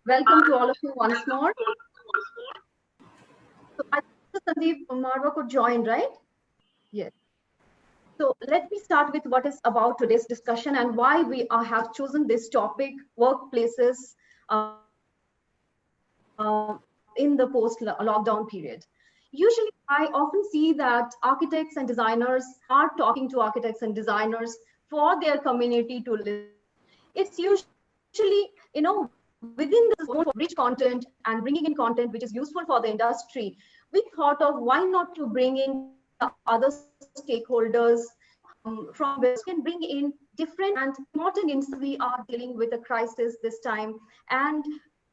Welcome to all of you once more. So I think Sandeep Marwah could join, right? Yes. So let me start with what is about today's discussion and why we have chosen this topic, workplaces in the post-lockdown period. Usually, I often see that architects and designers are talking to architects and designers for their community to listen. It's usually, within the zone for rich content and bringing in content which is useful for the industry. We thought of why not to bring in the other stakeholders from business can bring in different and important insights. We are dealing with a crisis this time, and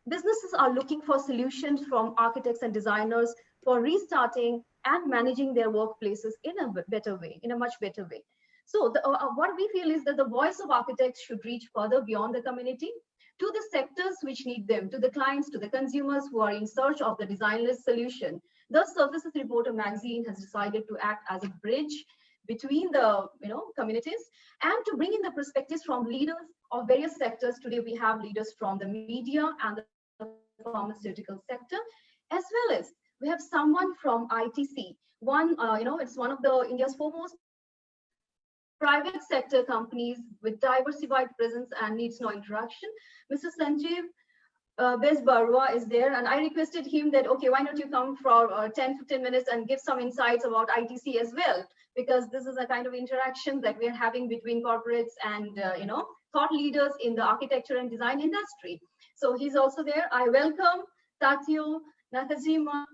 businesses are looking for solutions from architects and designers for restarting and managing their workplaces in a better way, in a much better way. So what we feel is that the voice of architects should reach further beyond the community to the sectors which need them, to the clients, to the consumers who are in search of the design-less solution. The Services Reporter magazine has decided to act as a bridge between the communities and to bring in the perspectives from leaders of various sectors. Today we have leaders from the media and the pharmaceutical sector, as well as we have someone from ITC. It's one of the India's foremost private sector companies with diversified presence and needs no introduction. Mr. Sanjeev Marwah is there, and I requested him that, okay, why don't you come for 10-15 minutes and give some insights about ITC as well, because this is a kind of interaction that we're having between corporates and thought leaders in the architecture and design industry. So he's also there. I welcome Tateo, Nakajima,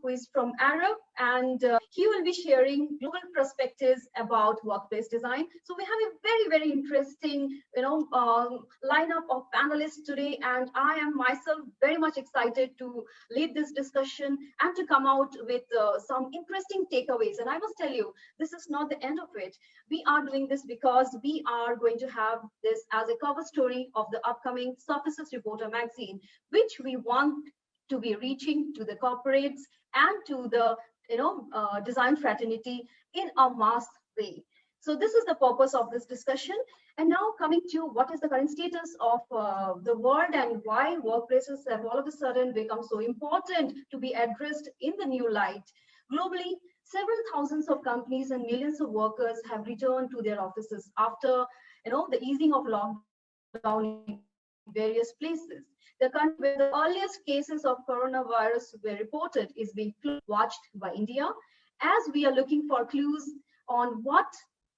who is from Arup, and he will be sharing global perspectives about workplace design. So we have a very, very interesting, lineup of panelists today, and I am myself very much excited to lead this discussion and to come out with some interesting takeaways. And I must tell you, this is not the end of it. We are doing this because we are going to have this as a cover story of the upcoming Services Reporter magazine, which we want to be reaching to the corporates and to the design fraternity in a mass way. So this is the purpose of this discussion. And now coming to what is the current status of the world and why workplaces have all of a sudden become so important to be addressed in the new light. Globally, several thousands of companies and millions of workers have returned to their offices after the easing of lockdown in various places. The country where the earliest cases of coronavirus were reported is being watched by India, as we are looking for clues on what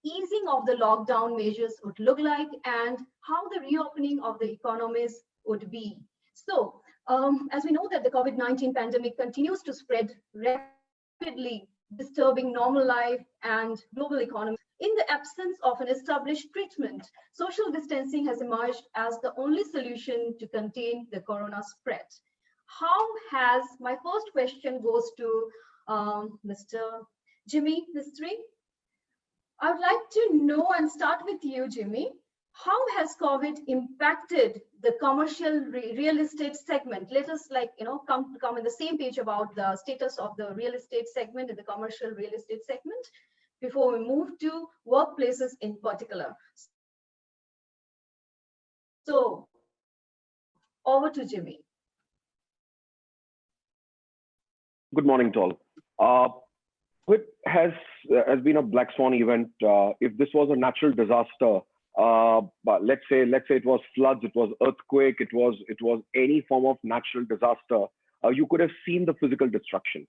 easing of the lockdown measures would look like and how the reopening of the economies would be. So, as we know that the COVID-19 pandemic continues to spread rapidly, disturbing normal life and global economy. In the absence of an established treatment, social distancing has emerged as the only solution to contain the corona spread. How has, my first question goes to Mr. Jimmy Mistry. I would like to know and start with you, Jimmy. How has COVID impacted the commercial real estate segment? Let us come on the same page about the status of the real estate segment and the commercial real estate segment before we move to workplaces in particular. So, over to Jimmy. Good morning to all. COVID has been a black swan event. If this was a natural disaster, but let's say it was floods, it was earthquake, it was any form of natural disaster, you could have seen the physical destruction.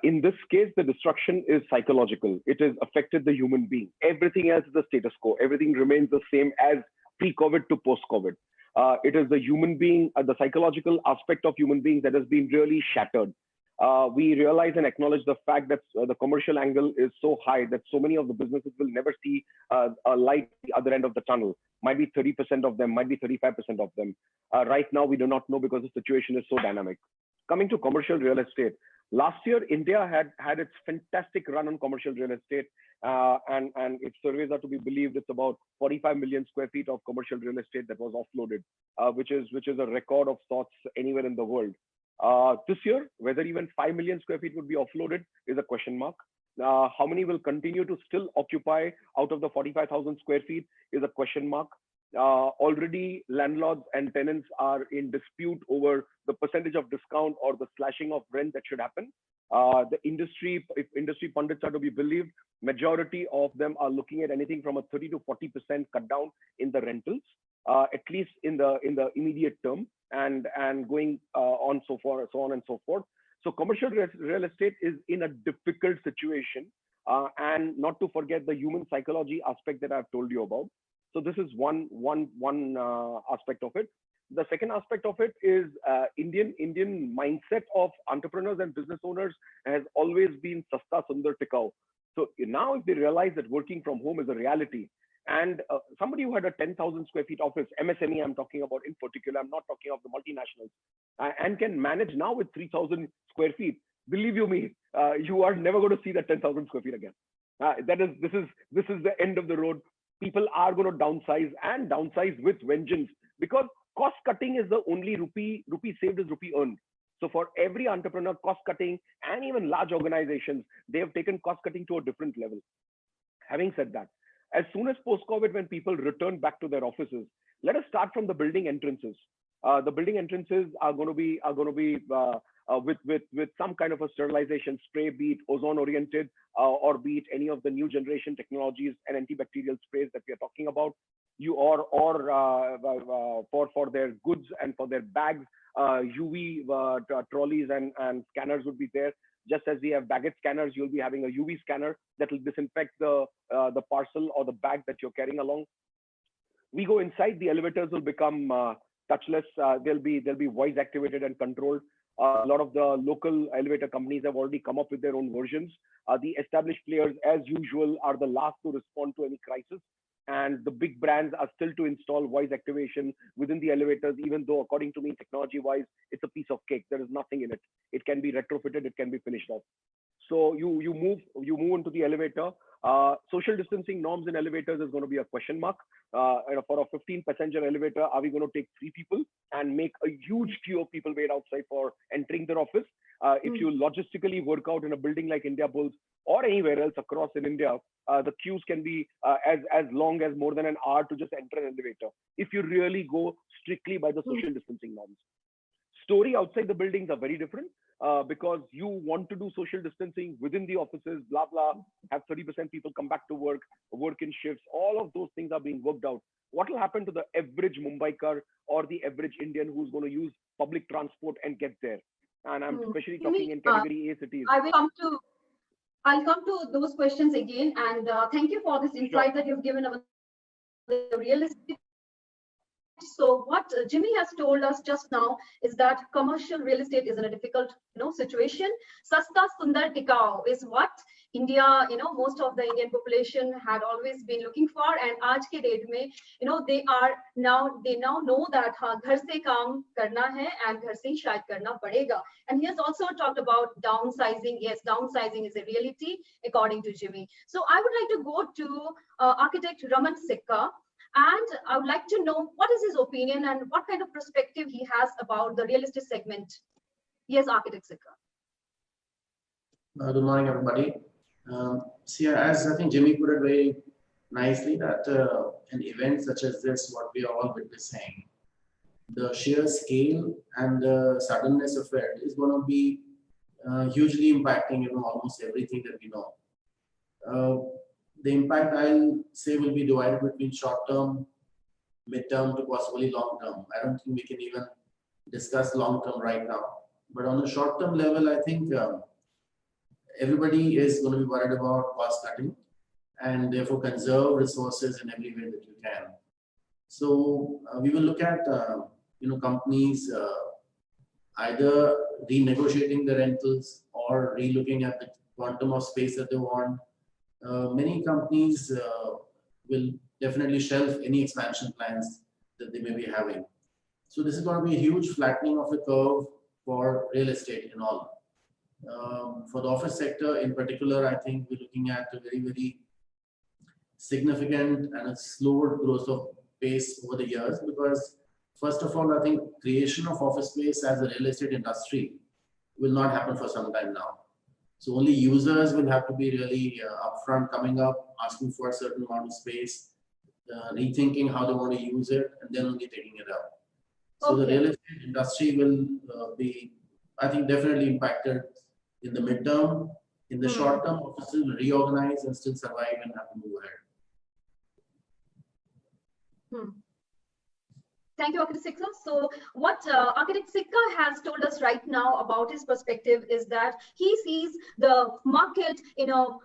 In this case, the destruction is psychological. It has affected the human being. Everything else is the status quo. Everything remains the same as pre-COVID to post-COVID. It is the human being, the psychological aspect of human beings that has been really shattered. We realize and acknowledge the fact that the commercial angle is so high that so many of the businesses will never see a light at the other end of the tunnel. Might be 30% of them, might be 35% of them. Right now, we do not know because the situation is so dynamic. Coming to commercial real estate, last year, India had its fantastic run on commercial real estate, and if surveys are to be believed, it's about 45 million square feet of commercial real estate that was offloaded, which is a record of sorts anywhere in the world. This year, whether even 5 million square feet would be offloaded is a question mark. How many will continue to still occupy out of the 45,000 square feet is a question mark. already landlords and tenants are in dispute over the percentage of discount or the slashing of rent that should happen. The industry, if industry pundits are to be believed, majority of them are looking at anything from a 30 to 40% cut down in the rentals, at least in the immediate term, and going on so on and so forth. So commercial real estate is in a difficult situation, and not to forget the human psychology aspect that I've told you about. So this is one aspect of it. The second aspect of it is Indian mindset of entrepreneurs and business owners has always been sasta sundar tikau. So now if they realize that working from home is a reality, and somebody who had a 10,000 square feet office, MSME I'm talking about in particular, I'm not talking of the multinationals, and can manage now with 3,000 square feet, believe you me, you are never going to see that 10,000 square feet again. This is the end of the road. People are going to downsize, and downsize with vengeance, because cost cutting is the only rupee saved is rupee earned. So for every entrepreneur, cost cutting, and even large organizations, they have taken cost cutting to a different level. Having said that, as soon as post-COVID, when people return back to their offices, let us start from the building entrances. The building entrances are going to be with some kind of a sterilization spray, be it ozone oriented, or be it any of the new generation technologies and antibacterial sprays that we are talking about. For their goods and for their bags, UV trolleys and scanners would be there. Just as we have baggage scanners, you'll be having a UV scanner that will disinfect the parcel or the bag that you're carrying along. We go inside, the elevators will become touchless. They'll be voice activated and controlled. A lot of the local elevator companies have already come up with their own versions. The established players, as usual, are the last to respond to any crisis. And the big brands are still to install voice activation within the elevators, even though, according to me, technology-wise, it's a piece of cake. There is nothing in it. It can be retrofitted. It can be finished off. So you move into the elevator. Social distancing norms in elevators is going to be a question mark. For a 15 passenger elevator, are we going to take 3 people and make a huge queue of people wait outside for entering their office? If you logistically work out in a building like India Bulls or anywhere else across in India, the queues can be as long as more than an hour to just enter an elevator, if you really go strictly by the social distancing norms. Story outside the buildings are very different, because you want to do social distancing within the offices, blah, blah, have 30% people come back to work in shifts. All of those things are being worked out. What will happen to the average Mumbaikar or the average Indian who's going to use public transport and get there? And I'm especially talking in category A cities. I'll come to those questions again. And thank you for this insight that you've given about the real estate. So what Jimmy has told us just now is that commercial real estate is in a difficult, situation. Sasta Sundar Tikau is what India, most of the Indian population had always been looking for. And aaj ke date mein, they now know that ghar se kaam karna hai and ghar se shayad karna padega. And he has also talked about downsizing. Yes, downsizing is a reality according to Jimmy. So I would like to go to architect Raman Sikka. And I would like to know what is his opinion and what kind of perspective he has about the real estate segment. Yes, architect Sikka. Good morning, everybody. As I think Jimmy put it very nicely, that an event such as this, what we are all witnessing, the sheer scale and the suddenness of it is going to be hugely impacting, almost everything that we know. The impact, I'll say, will be divided between short-term, mid-term to possibly long-term. I don't think we can even discuss long-term right now. But on the short-term level, I think everybody is going to be worried about cost-cutting and therefore conserve resources in every way that you can. So we will look at companies either renegotiating the rentals or re-looking at the quantum of space that they want. Many companies will definitely shelve any expansion plans that they may be having. So this is going to be a huge flattening of the curve for real estate in all. For the office sector in particular, I think we're looking at a very, very significant and a slower growth of pace over the years, because first of all, I think creation of office space as a real estate industry will not happen for some time now. So only users will have to be really upfront, coming up, asking for a certain amount of space. rethinking how they want to use it, and then only taking it out. So the real estate industry will be, I think, definitely impacted in the midterm. In the short term, offices will reorganize and still survive and have to move ahead. Thank you, Architect Sikka. So what Architect Sikka has told us right now about his perspective is that he sees the market in a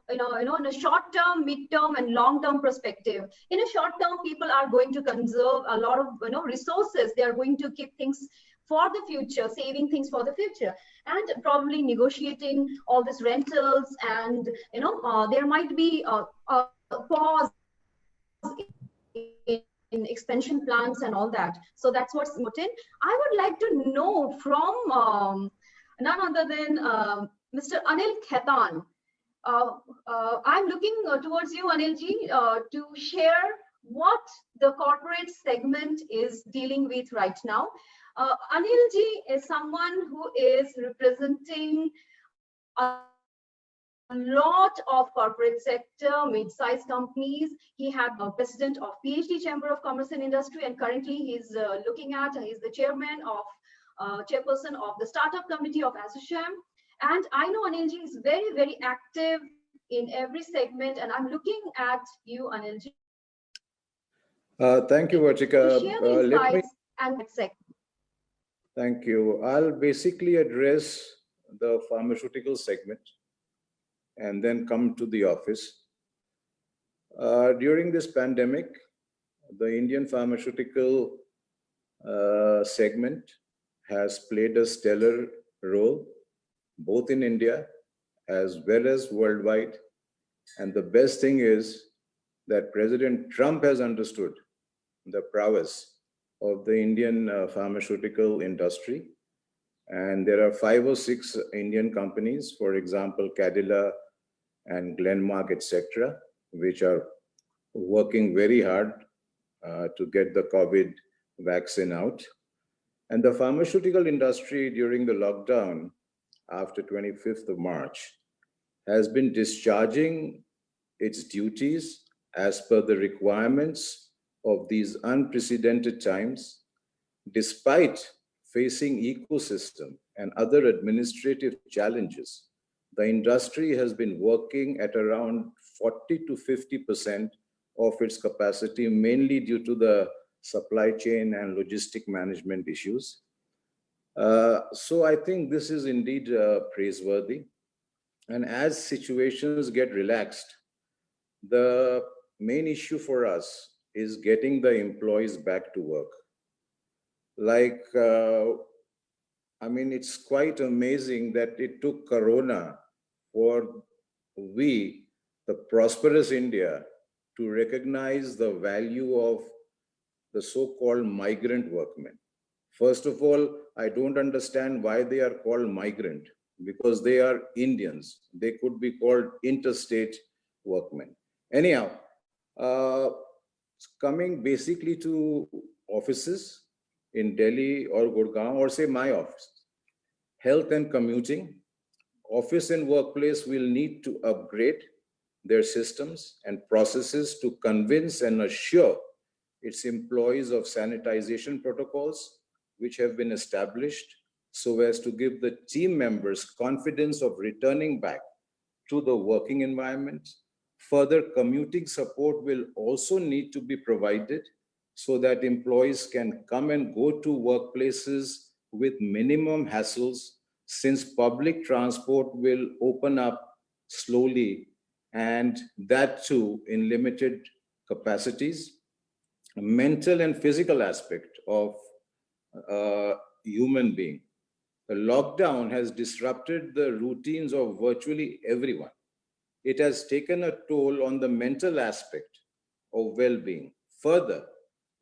short term, mid term, and long term perspective. In a short term, people are going to conserve a lot of resources. They are going to keep things for the future, saving things for the future, and probably negotiating all these rentals, and there might be a pause in expansion plans and all that. So that's what's important. I would like to know from none other than Mr. Anil Khaitan. I'm looking towards you, Anilji, to share what the corporate segment is dealing with right now. Anilji is someone who is representing a lot of corporate sector, mid-sized companies. He had a president of PhD Chamber of Commerce and Industry, and currently he's he's the chairperson of the startup committee of ASSOCHAM. And I know Anilji is very, very active in every segment, and I'm looking at you, Anilji. Thank you, Vertica. Thank you. I'll basically address the pharmaceutical segment and then come to the office. During this pandemic, the Indian pharmaceutical segment has played a stellar role, both in India as well as worldwide. And the best thing is that President Trump has understood the prowess of the Indian pharmaceutical industry. And there are 5 or 6 Indian companies, for example, Cadila and Glenmark, etc., which are working very hard to get the COVID vaccine out. And the pharmaceutical industry during the lockdown after 25th of March has been discharging its duties as per the requirements of these unprecedented times, despite facing ecosystem and other administrative challenges. The industry has been working at around 40 to 50% of its capacity, mainly due to the supply chain and logistic management issues. So I think this is indeed praiseworthy. And as situations get relaxed, the main issue for us is getting the employees back to work. I mean, it's quite amazing that it took Corona for we, the prosperous India, to recognize the value of the so-called migrant workmen. First of all, I don't understand why they are called migrant, because they are Indians. They could be called interstate workmen. Anyhow, coming basically to offices in Delhi or Gurgaon, or say my office, health and commuting, office and workplace will need to upgrade their systems and processes to convince and assure its employees of sanitization protocols, which have been established so as to give the team members confidence of returning back to the working environment. Further, commuting support will also need to be provided so that employees can come and go to workplaces with minimum hassles, since public transport will open up slowly, and that too in limited capacities. A mental and physical aspect of a human being. The lockdown has disrupted the routines of virtually everyone. It has taken a toll on the mental aspect of well-being. Further,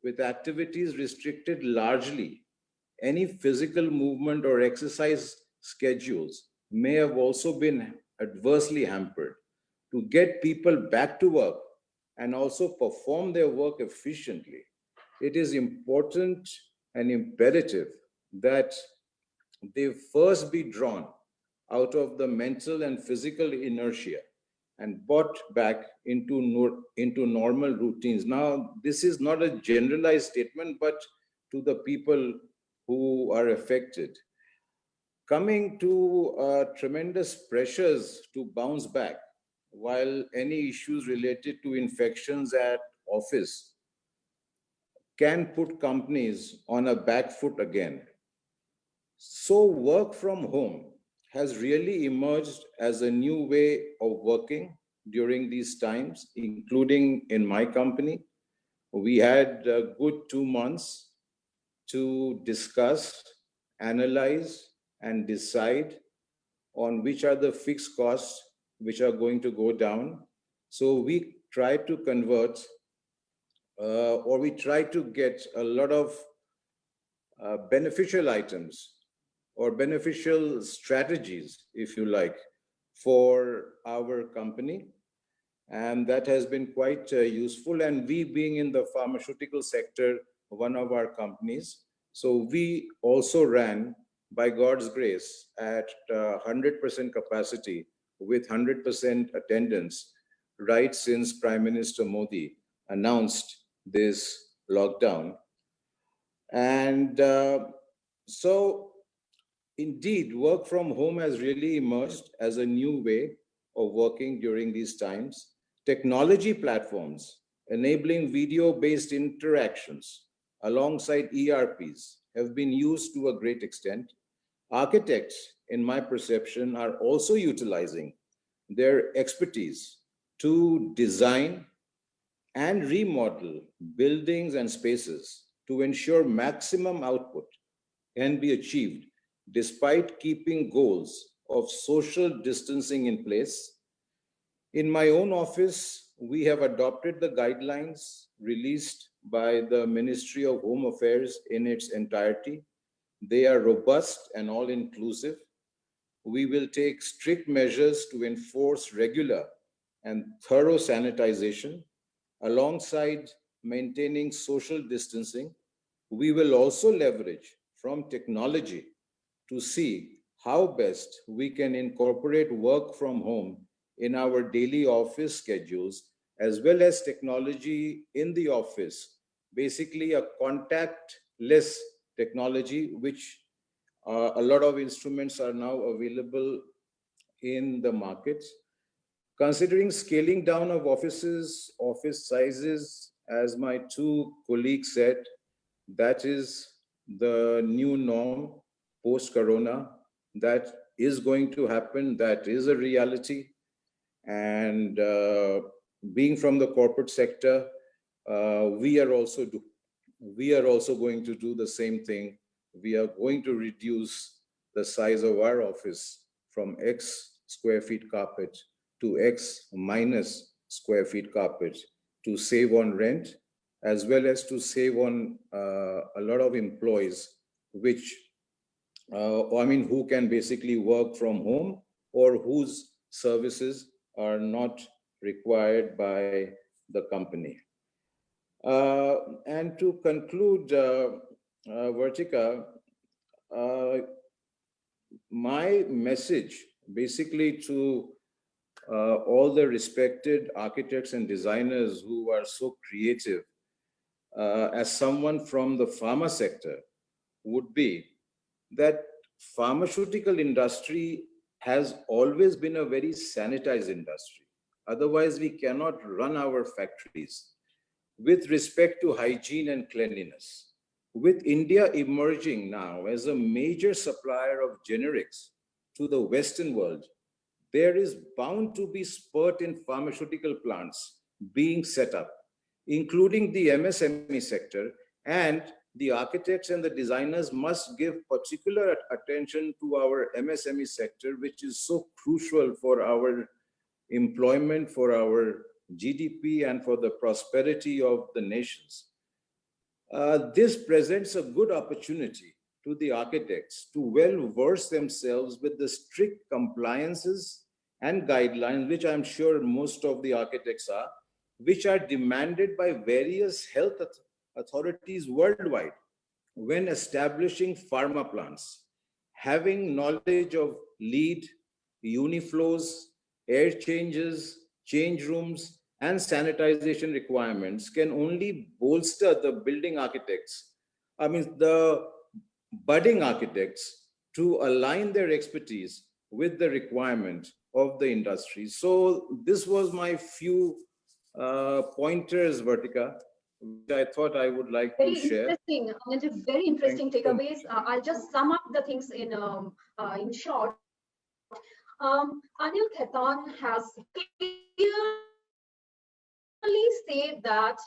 with activities restricted largely, any physical movement or exercise schedules may have also been adversely hampered. To get people back to work and also perform their work efficiently, it is important and imperative that they first be drawn out of the mental and physical inertia and brought back into normal routines. Now, this is not a generalized statement, but to the people who are affected. Coming to tremendous pressures to bounce back, while any issues related to infections at office can put companies on a back foot again. So work from home has really emerged as a new way of working during these times, including in my company. We had a good 2 months to discuss, analyze, and decide on which are the fixed costs which are going to go down. So we try to convert or we try to get a lot of beneficial items or beneficial strategies, if you like, for our company. And that has been quite useful. And we being in the pharmaceutical sector, one of our companies, so we also ran, by God's grace, at 100% capacity with 100% attendance, right since Prime Minister Modi announced this lockdown. And so indeed, work from home has really emerged as a new way of working during these times. Technology platforms enabling video-based interactions alongside ERPs have been used to a great extent. Architects, in my perception, are also utilizing their expertise to design and remodel buildings and spaces to ensure maximum output can be achieved despite keeping goals of social distancing in place. In my own office, we have adopted the guidelines released by the Ministry of Home Affairs in its entirety. They are robust and all-inclusive. We will take strict measures to enforce regular and thorough sanitization alongside maintaining social distancing. We will also leverage from technology to see how best we can incorporate work from home in our daily office schedules, as well as technology in the office, basically a contactless technology, which a lot of instruments are now available in the markets. Considering scaling down of offices, office sizes, as my two colleagues said, that is the new norm post-corona. That is going to happen. That is a reality. And being from the corporate sector, we are also going to do the same thing. We are going to reduce the size of our office from X square feet carpet to X minus square feet carpet to save on rent, as well as to save on a lot of employees, which, who can basically work from home or whose services are not required by the company. And to conclude, Vertica, my message basically to all the respected architects and designers who are so creative, as someone from the pharma sector, would be that pharmaceutical industry has always been a very sanitized industry. Otherwise, we cannot run our factories with respect to hygiene and cleanliness. With India emerging now as a major supplier of generics to the Western world, there is bound to be spurt in pharmaceutical plants being set up, including the MSME sector, and the architects and the designers must give particular attention to our MSME sector, which is so crucial for our employment, for our GDP, and for the prosperity of the nations. This presents a good opportunity to the architects to well verse themselves with the strict compliances and guidelines, which I'm sure most of the architects are, which are demanded by various health authorities worldwide when establishing pharma plants. Having knowledge of lead, uniflows, air changes, change rooms, and sanitization requirements can only bolster the building architects, I mean, the budding architects, to align their expertise with the requirement of the industry. So this was my few pointers, Vertica, which I thought I would like to Very share. interesting. Very interesting Thank you. takeaways. I'll just sum up the things in short. Anil Khaitan has clearly said that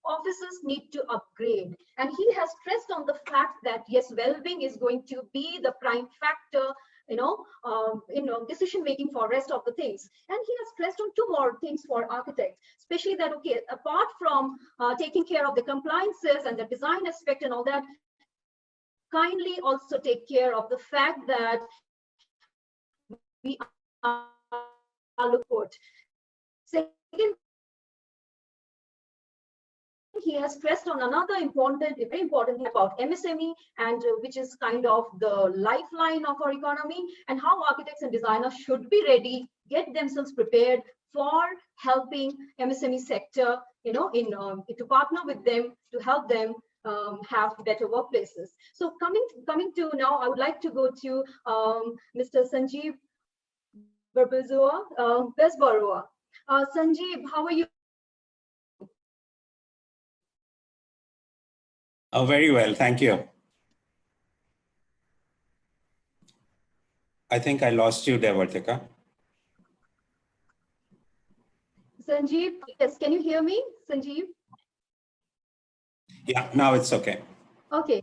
offices need to upgrade, and he has stressed on the fact that yes, well-being is going to be the prime factor decision making for rest of the things. And he has stressed on two more things for architects, especially that okay, apart from taking care of the compliances and the design aspect and all that, kindly also take care of the fact that we are looked. Second, he has stressed on another very important thing about MSME, and which is kind of the lifeline of our economy, and how architects and designers should be ready, get themselves prepared for helping MSME sector, to partner with them to help them have better workplaces. So coming to now, I would like to go to Mr. Sanjeev Besbarua. Sanjeev, how are you? Oh, very well, thank you. I think I lost you there, Vertica. Sanjeev, yes, can you hear me, Sanjeev? Yeah, now it's okay. Okay.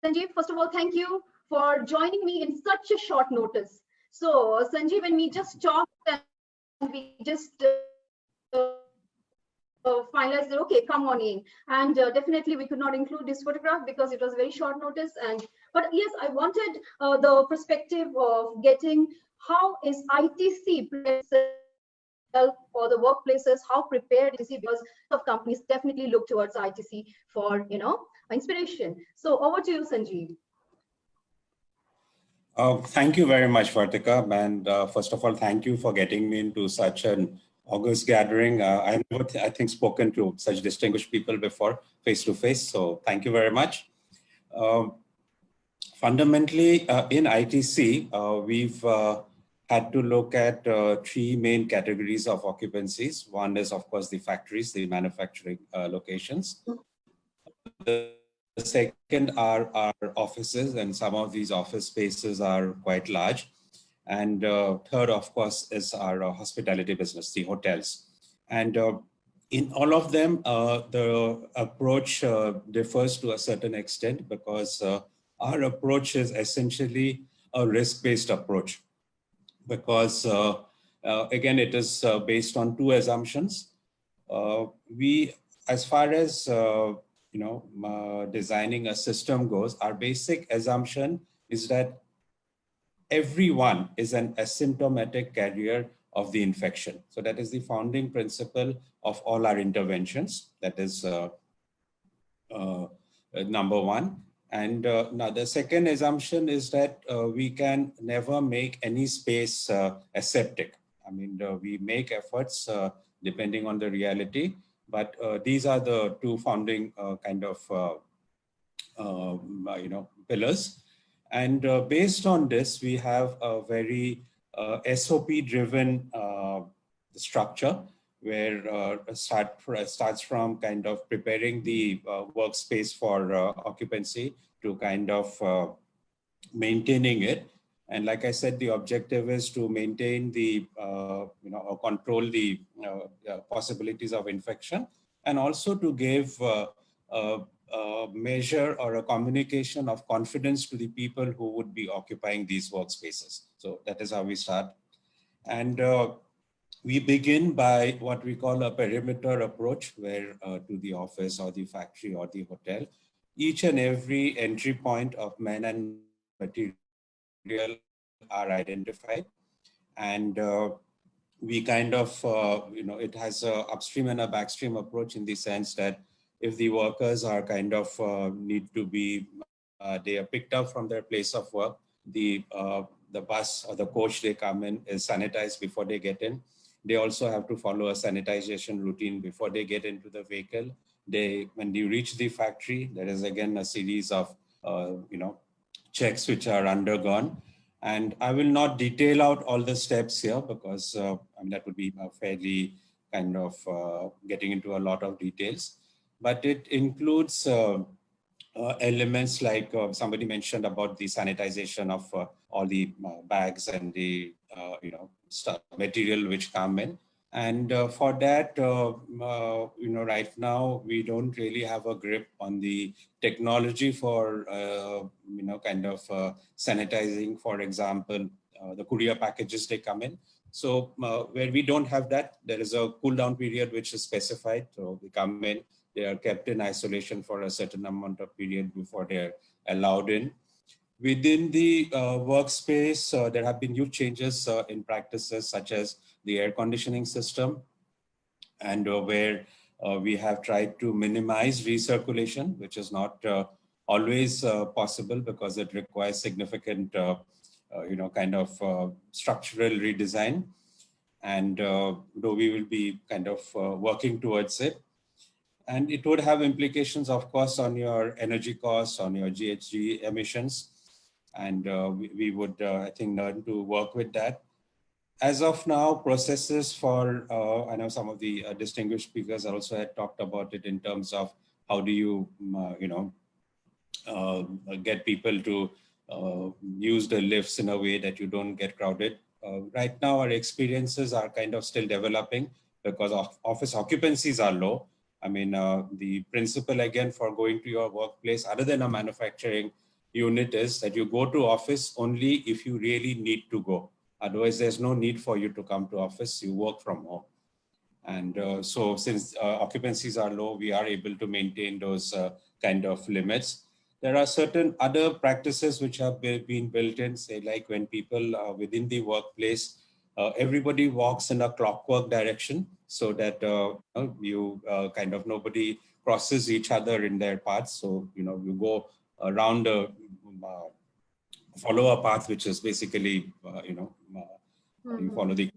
Sanjeev, first of all, thank you for joining me in such a short notice. So Sanjeev and me just talked and we just finalized that, okay, come on in. And definitely we could not include this photograph because it was very short notice. But yes, I wanted the perspective of getting how is ITC for the workplaces, how prepared is it, because of companies definitely look towards ITC for inspiration. So over to you, Sanjeev. Thank you very much, Vertica. And first of all, thank you for getting me into such an august gathering. I've never, I think, spoken to such distinguished people before, face to face. So thank you very much. Fundamentally, in ITC, we've had to look at three main categories of occupancies. One is, of course, the factories, the manufacturing locations. The second are our offices, and some of these office spaces are quite large. And third, of course, is our hospitality business, the hotels. And in all of them, the approach differs to a certain extent because our approach is essentially a risk-based approach. Because again, it is based on two assumptions. We, as far as designing a system goes, our basic assumption is that everyone is an asymptomatic carrier of the infection. So that is the founding principle of all our interventions. That is number one. And now the second assumption is that we can never make any space aseptic. I mean, we make efforts depending on the reality, but these are the two founding kind of pillars. And based on this, we have a very SOP-driven structure where starts from kind of preparing the workspace for occupancy to kind of maintaining it. And like I said, the objective is to maintain the, or control the possibilities of infection, and also to give a measure or a communication of confidence to the people who would be occupying these workspaces. So that is how we start. And we begin by what we call a perimeter approach, where to the office or the factory or the hotel, each and every entry point of man and material are identified. And we kind of, it has an upstream and a backstream approach in the sense that if the workers are kind of need to be, they are picked up from their place of work, the bus or the coach they come in is sanitized before they get in. they also have to follow a sanitization routine before they get into the vehicle. When you reach the factory, there is again a series of, checks which are undergone. And I will not detail out all the steps here because that would be fairly kind of getting into a lot of details. But it includes elements like somebody mentioned about the sanitization of all the bags and the material which come in. And for that, right now we don't really have a grip on the technology for sanitizing. For example, the courier packages they come in. So where we don't have that, there is a cool down period which is specified. So they come in. They are kept in isolation for a certain amount of period before they're allowed in. Within the workspace, there have been huge changes in practices such as the air conditioning system, and where we have tried to minimize recirculation, which is not always possible because it requires significant, structural redesign. And though we will be kind of working towards it. And it would have implications, of course, on your energy costs, on your GHG emissions. And we would, I think, learn to work with that. As of now, processes for, I know some of the distinguished speakers also had talked about it in terms of how do you, get people to use the lifts in a way that you don't get crowded. Right now, our experiences are kind of still developing because office occupancies are low. I mean, the principle again for going to your workplace, other than a manufacturing unit, is that you go to office only if you really need to go. Otherwise, there's no need for you to come to office. You work from home. And so since occupancies are low, we are able to maintain those kind of limits. There are certain other practices which have been built in, say like when people are within the workplace, everybody walks in a clockwork direction so that nobody crosses each other in their paths. So, you go around follow a path, which is basically, you follow the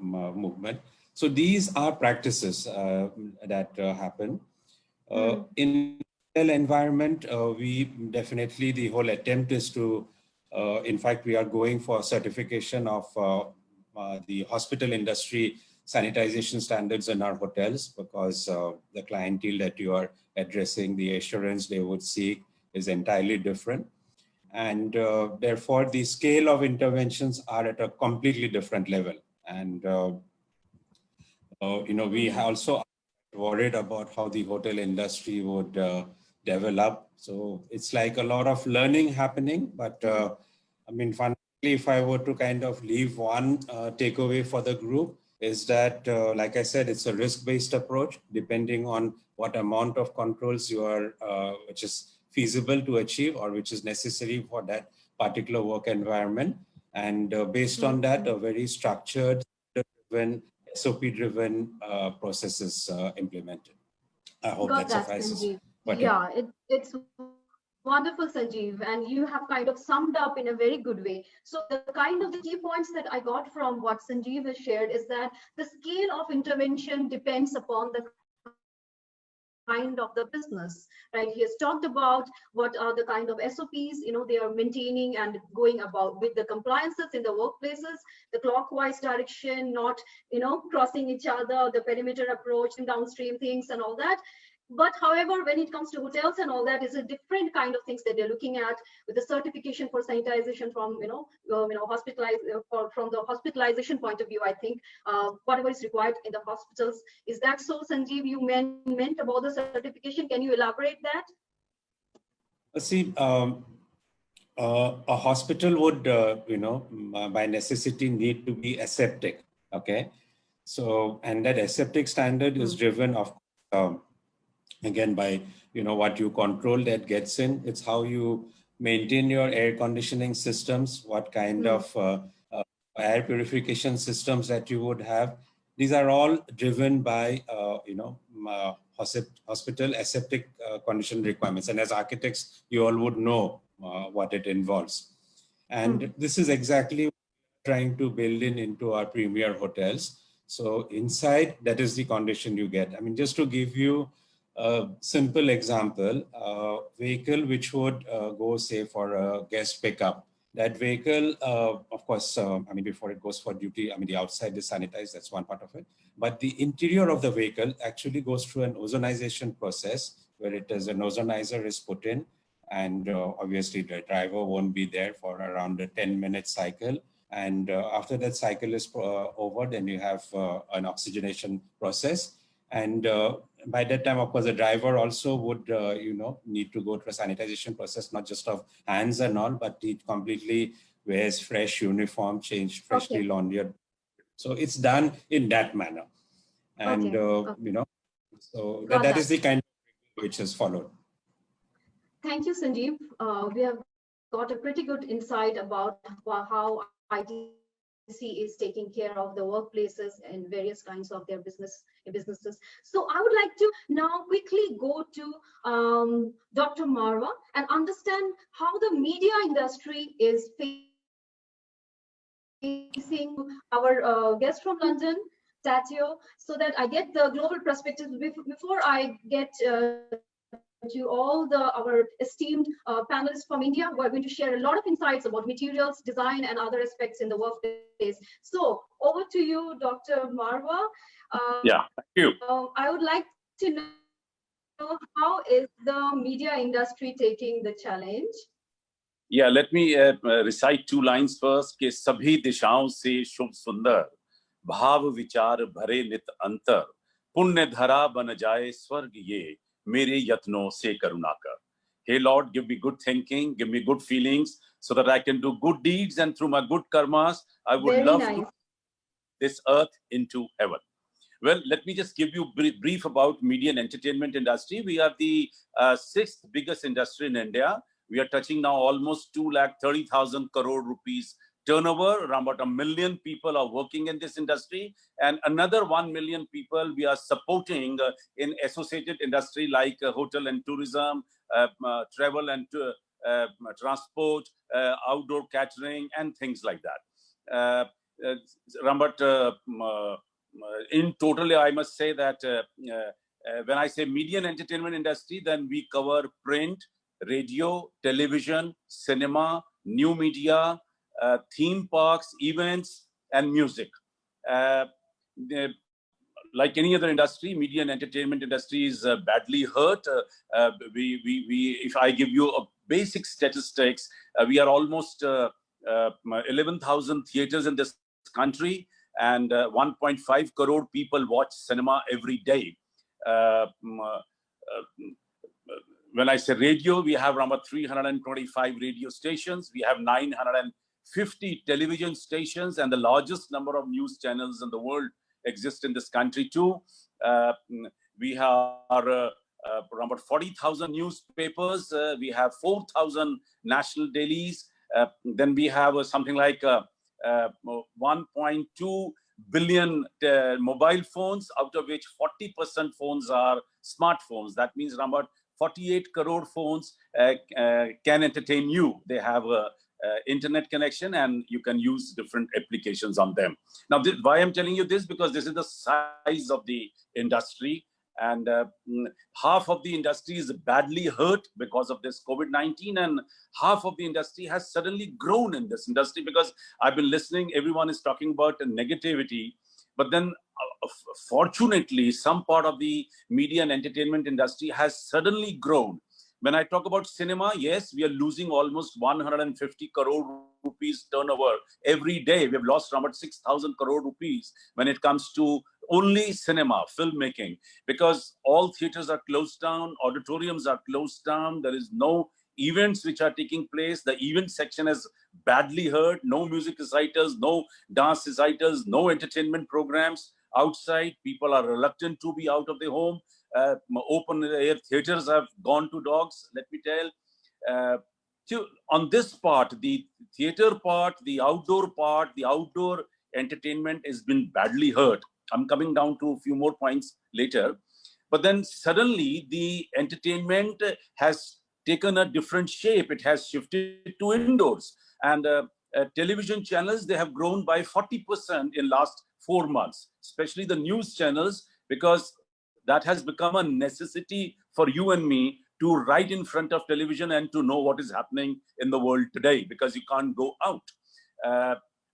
movement. So these are practices that happen. In the environment, we definitely, the whole attempt is to, in fact, we are going for certification of the hospital industry sanitization standards in our hotels, because the clientele that you are addressing, the assurance they would seek is entirely different. And therefore, the scale of interventions are at a completely different level. And, we also worried about how the hotel industry would develop. So it's like a lot of learning happening. But fundamentally, if I were to kind of leave one takeaway for the group, is that, like I said, it's a risk-based approach, depending on what amount of controls you are, which is feasible to achieve or which is necessary for that particular work environment. And based on that, a very structured, SOP-driven processes implemented. I hope that suffices. Yeah, it's wonderful, Sanjeev, and you have kind of summed up in a very good way. So the kind of the key points that I got from what Sanjeev has shared is that the scale of intervention depends upon the kind of the business, right? He has talked about what are the kind of SOPs, they are maintaining and going about with the compliances in the workplaces, the clockwise direction, not, crossing each other, the perimeter approach and downstream things and all that. But however, when it comes to hotels and all that, is a different kind of things that they're looking at with the certification for sanitization from, from the hospitalization point of view. I think whatever is required in the hospitals. Is that so, Sanjeev? You meant about the certification. Can you elaborate that? See, a hospital would, by necessity need to be aseptic. Okay, so and that aseptic standard is driven of. Again, by what you control that gets in. It's how you maintain your air conditioning systems, what kind of air purification systems that you would have. These are all driven by hospital aseptic condition requirements. And as architects, you all would know what it involves. And this is exactly trying to build into our premier hotels. So inside, that is the condition you get. I mean, just to give you a simple example, a vehicle which would go, say, for a guest pickup. That vehicle, of course, I mean, before it goes for duty, I mean, the outside is sanitized, that's one part of it. But the interior of the vehicle actually goes through an ozonization process where an ozonizer is put in. And obviously, the driver won't be there for around a 10-minute cycle. And after that cycle is over, then you have an oxygenation process. And by that time, of course, the driver also would, need to go through a sanitization process, not just of hands and all, but he completely wears fresh uniform, changed, freshly laundered. So it's done in that manner. And, so that is the kind of which is followed. Thank you, Sandeep. We have got a pretty good insight about how ITC is taking care of the workplaces and various kinds of their businesses. So I would like to now quickly go to Dr. Marwah and understand how the media industry is facing our guest from London, Tateo, so that I get the global perspective before I get to all our esteemed panelists from India, who are going to share a lot of insights about materials, design, and other aspects in the workplace. So over to you, Dr. Marwah. Yeah, thank you. I would like to know, how is the media industry taking the challenge? Yeah, let me recite two lines first. कि सभी दिशाओं से शुभ सुंदर भाव विचार भरे नित अंतर पुण्य धरा बन जाए स्वर्ग ये मेरे यत्नों से करुणा कर. Hey Lord, give me good thinking, give me good feelings, so that I can do good deeds, and through my good karmas, I would love to this earth into heaven. Well, let me just give you brief about media and entertainment industry. We are the sixth biggest industry in India. We are touching now almost 230,000 crore rupees turnover. Around about 1 million people are working in this industry, and another 1 million people we are supporting in associated industry like hotel and tourism, travel and transport, outdoor catering, and things like that. In total, I must say that when I say media and entertainment industry, then we cover print, radio, television, cinema, new media, theme parks, events, and music. Like any other industry, media and entertainment industry is badly hurt. If I give you a basic statistics, we are almost 11,000 theaters in this country, and 1.5 crore people watch cinema every day. When I say radio, we have around 325 radio stations. We have 950 television stations, and the largest number of news channels in the world exist in this country too. We have around 40,000 newspapers. We have 4,000 national dailies. Then we have something like 1.2 billion mobile phones, out of which 40% phones are smartphones. That means around 48 crore phones can entertain you. They have a internet connection, and you can use different applications on them. Now, why I'm telling you this? Because this is the size of the industry, and half of the industry is badly hurt because of this COVID-19, and half of the industry has suddenly grown in this industry, because I've been listening, everyone is talking about negativity, but then fortunately, some part of the media and entertainment industry has suddenly grown. When I talk about cinema, yes, we are losing almost 150 crore rupees turnover every day. We have lost around 6,000 crore rupees when it comes to only cinema, filmmaking, because all theaters are closed down, auditoriums are closed down, there is no events which are taking place. The event section is badly hurt. No music recitals, no dance recitals, no entertainment programs outside. People are reluctant to be out of their home. Open air theaters have gone to dogs, let me tell. On this part, the theater part, the outdoor entertainment has been badly hurt. I'm coming down to a few more points later. But then suddenly the entertainment has taken a different shape. It has shifted to indoors. And television channels, they have grown by 40% in last 4 months, especially the news channels, because that has become a necessity for you and me to write in front of television and to know what is happening in the world today, because you can't go out.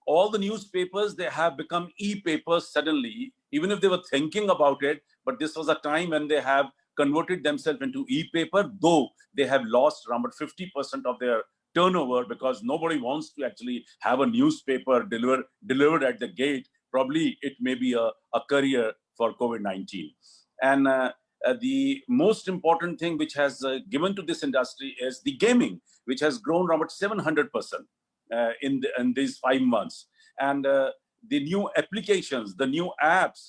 All the newspapers, they have become e-papers suddenly, even if they were thinking about it, but this was a time when they have converted themselves into e-paper, though they have lost around 50% of their turnover, because nobody wants to actually have a newspaper delivered at the gate. Probably it may be a career for COVID-19. And the most important thing which has given to this industry is the gaming, which has grown around 700% in these 5 months. And the new applications, the new apps,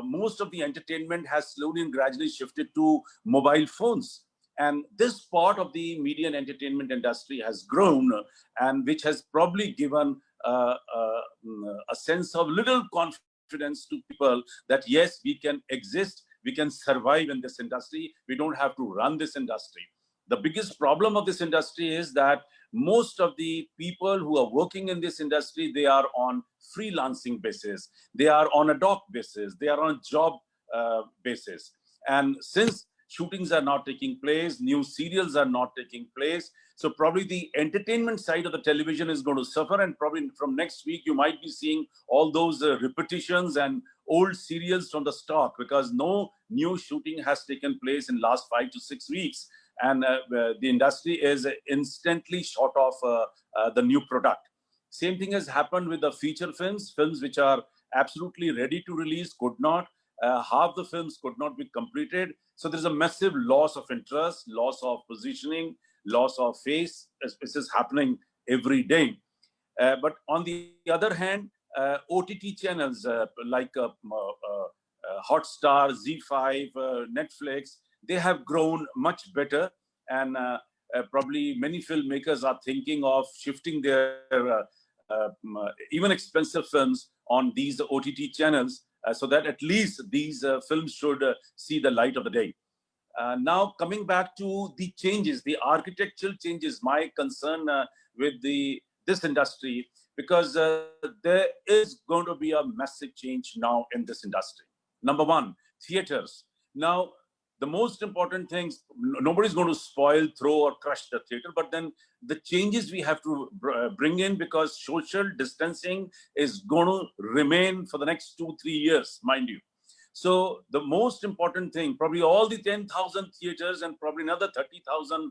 most of the entertainment has slowly and gradually shifted to mobile phones. And this part of the media and entertainment industry has grown, and which has probably given a sense of little confidence to people that yes, we can exist, we can survive in this industry, we don't have to run this industry. The biggest problem of this industry is that most of the people who are working in this industry, they are on freelancing basis, they are on ad hoc basis, they are on job basis. And since shootings are not taking place, new serials are not taking place, so probably the entertainment side of the television is going to suffer, and probably from next week you might be seeing all those repetitions and old serials from the stock, because no new shooting has taken place in last 5 to 6 weeks. And the industry is instantly short of the new product. Same thing has happened with the feature films which are absolutely ready to release could not. Half the films could not be completed. So there's a massive loss of interest, loss of positioning, loss of face. This is happening every day. But on the other hand, OTT channels like Hotstar, Z5, Netflix, they have grown much better, and probably many filmmakers are thinking of shifting their even expensive films on these OTT channels, so that at least these films should see the light of the day. Now coming back to the changes, the architectural changes, my concern with this industry, because there is going to be a massive change now in this industry. Number one, theaters. Now, the most important things, nobody's going to spoil, throw, or crush the theater, but then the changes we have to bring in, because social distancing is going to remain for the next 2-3 years, mind you. So the most important thing, probably all the 10,000 theaters and probably another 30,000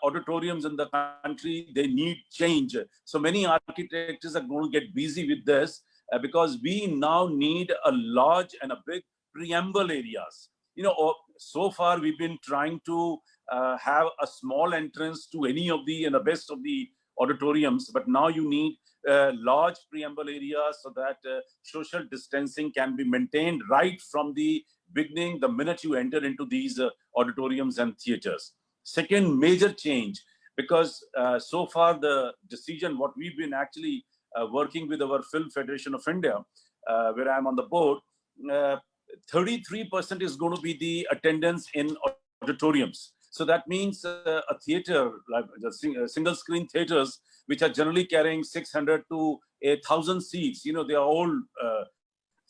auditoriums in the country, they need change. So many architects are going to get busy with this because we now need a large and a big preamble areas. You know, so far we've been trying to have a small entrance to any of the best of the auditoriums, but now you need large preamble areas so that social distancing can be maintained right from the beginning, the minute you enter into these auditoriums and theaters. Second major change, because so far the decision, what we've been actually working with our Film Federation of India, where I'm on the board, 33% is going to be the attendance in auditoriums. So that means a theater, like the single screen theaters, which are generally carrying 600 to 1,000 seats, you know, they are all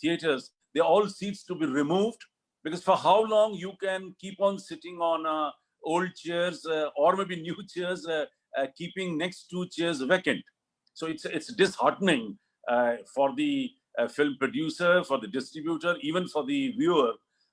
theaters, they are all seats to be removed, because for how long you can keep on sitting on old chairs or maybe new chairs, keeping next 2 chairs vacant. So it's disheartening for the film producer, for the distributor, even for the viewer,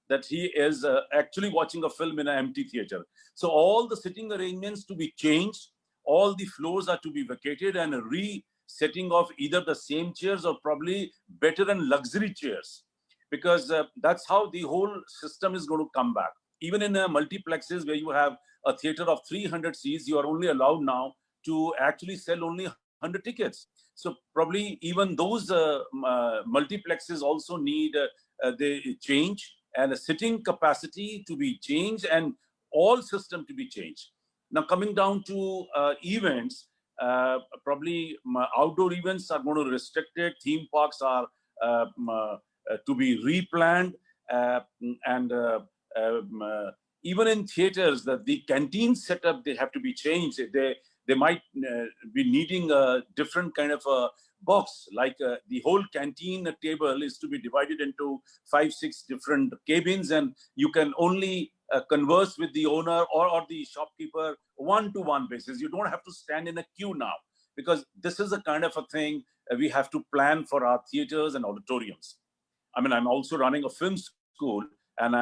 that he is actually watching a film in an empty theater. So all the sitting arrangements to be changed, all the floors are to be vacated, and a resetting of either the same chairs or probably better and luxury chairs, because that's how the whole system is going to come back. Even in multiplexes where you have a theater of 300 seats, you are only allowed now to actually sell only 100 tickets. So probably even those multiplexes also need the change, and a sitting capacity to be changed, and all system to be changed. Now coming down to events, probably outdoor events are going to be restricted. Theme parks are to be replanned, and even in theaters, the canteen setup, they have to be changed. they might be needing a different kind of a box, like the whole canteen table is to be divided into 5-6 different cabins, and you can only converse with the owner or the shopkeeper one-to-one basis. You don't have to stand in a queue now, because this is a kind of a thing we have to plan for our theaters and auditoriums. I mean, I'm also running a film school, and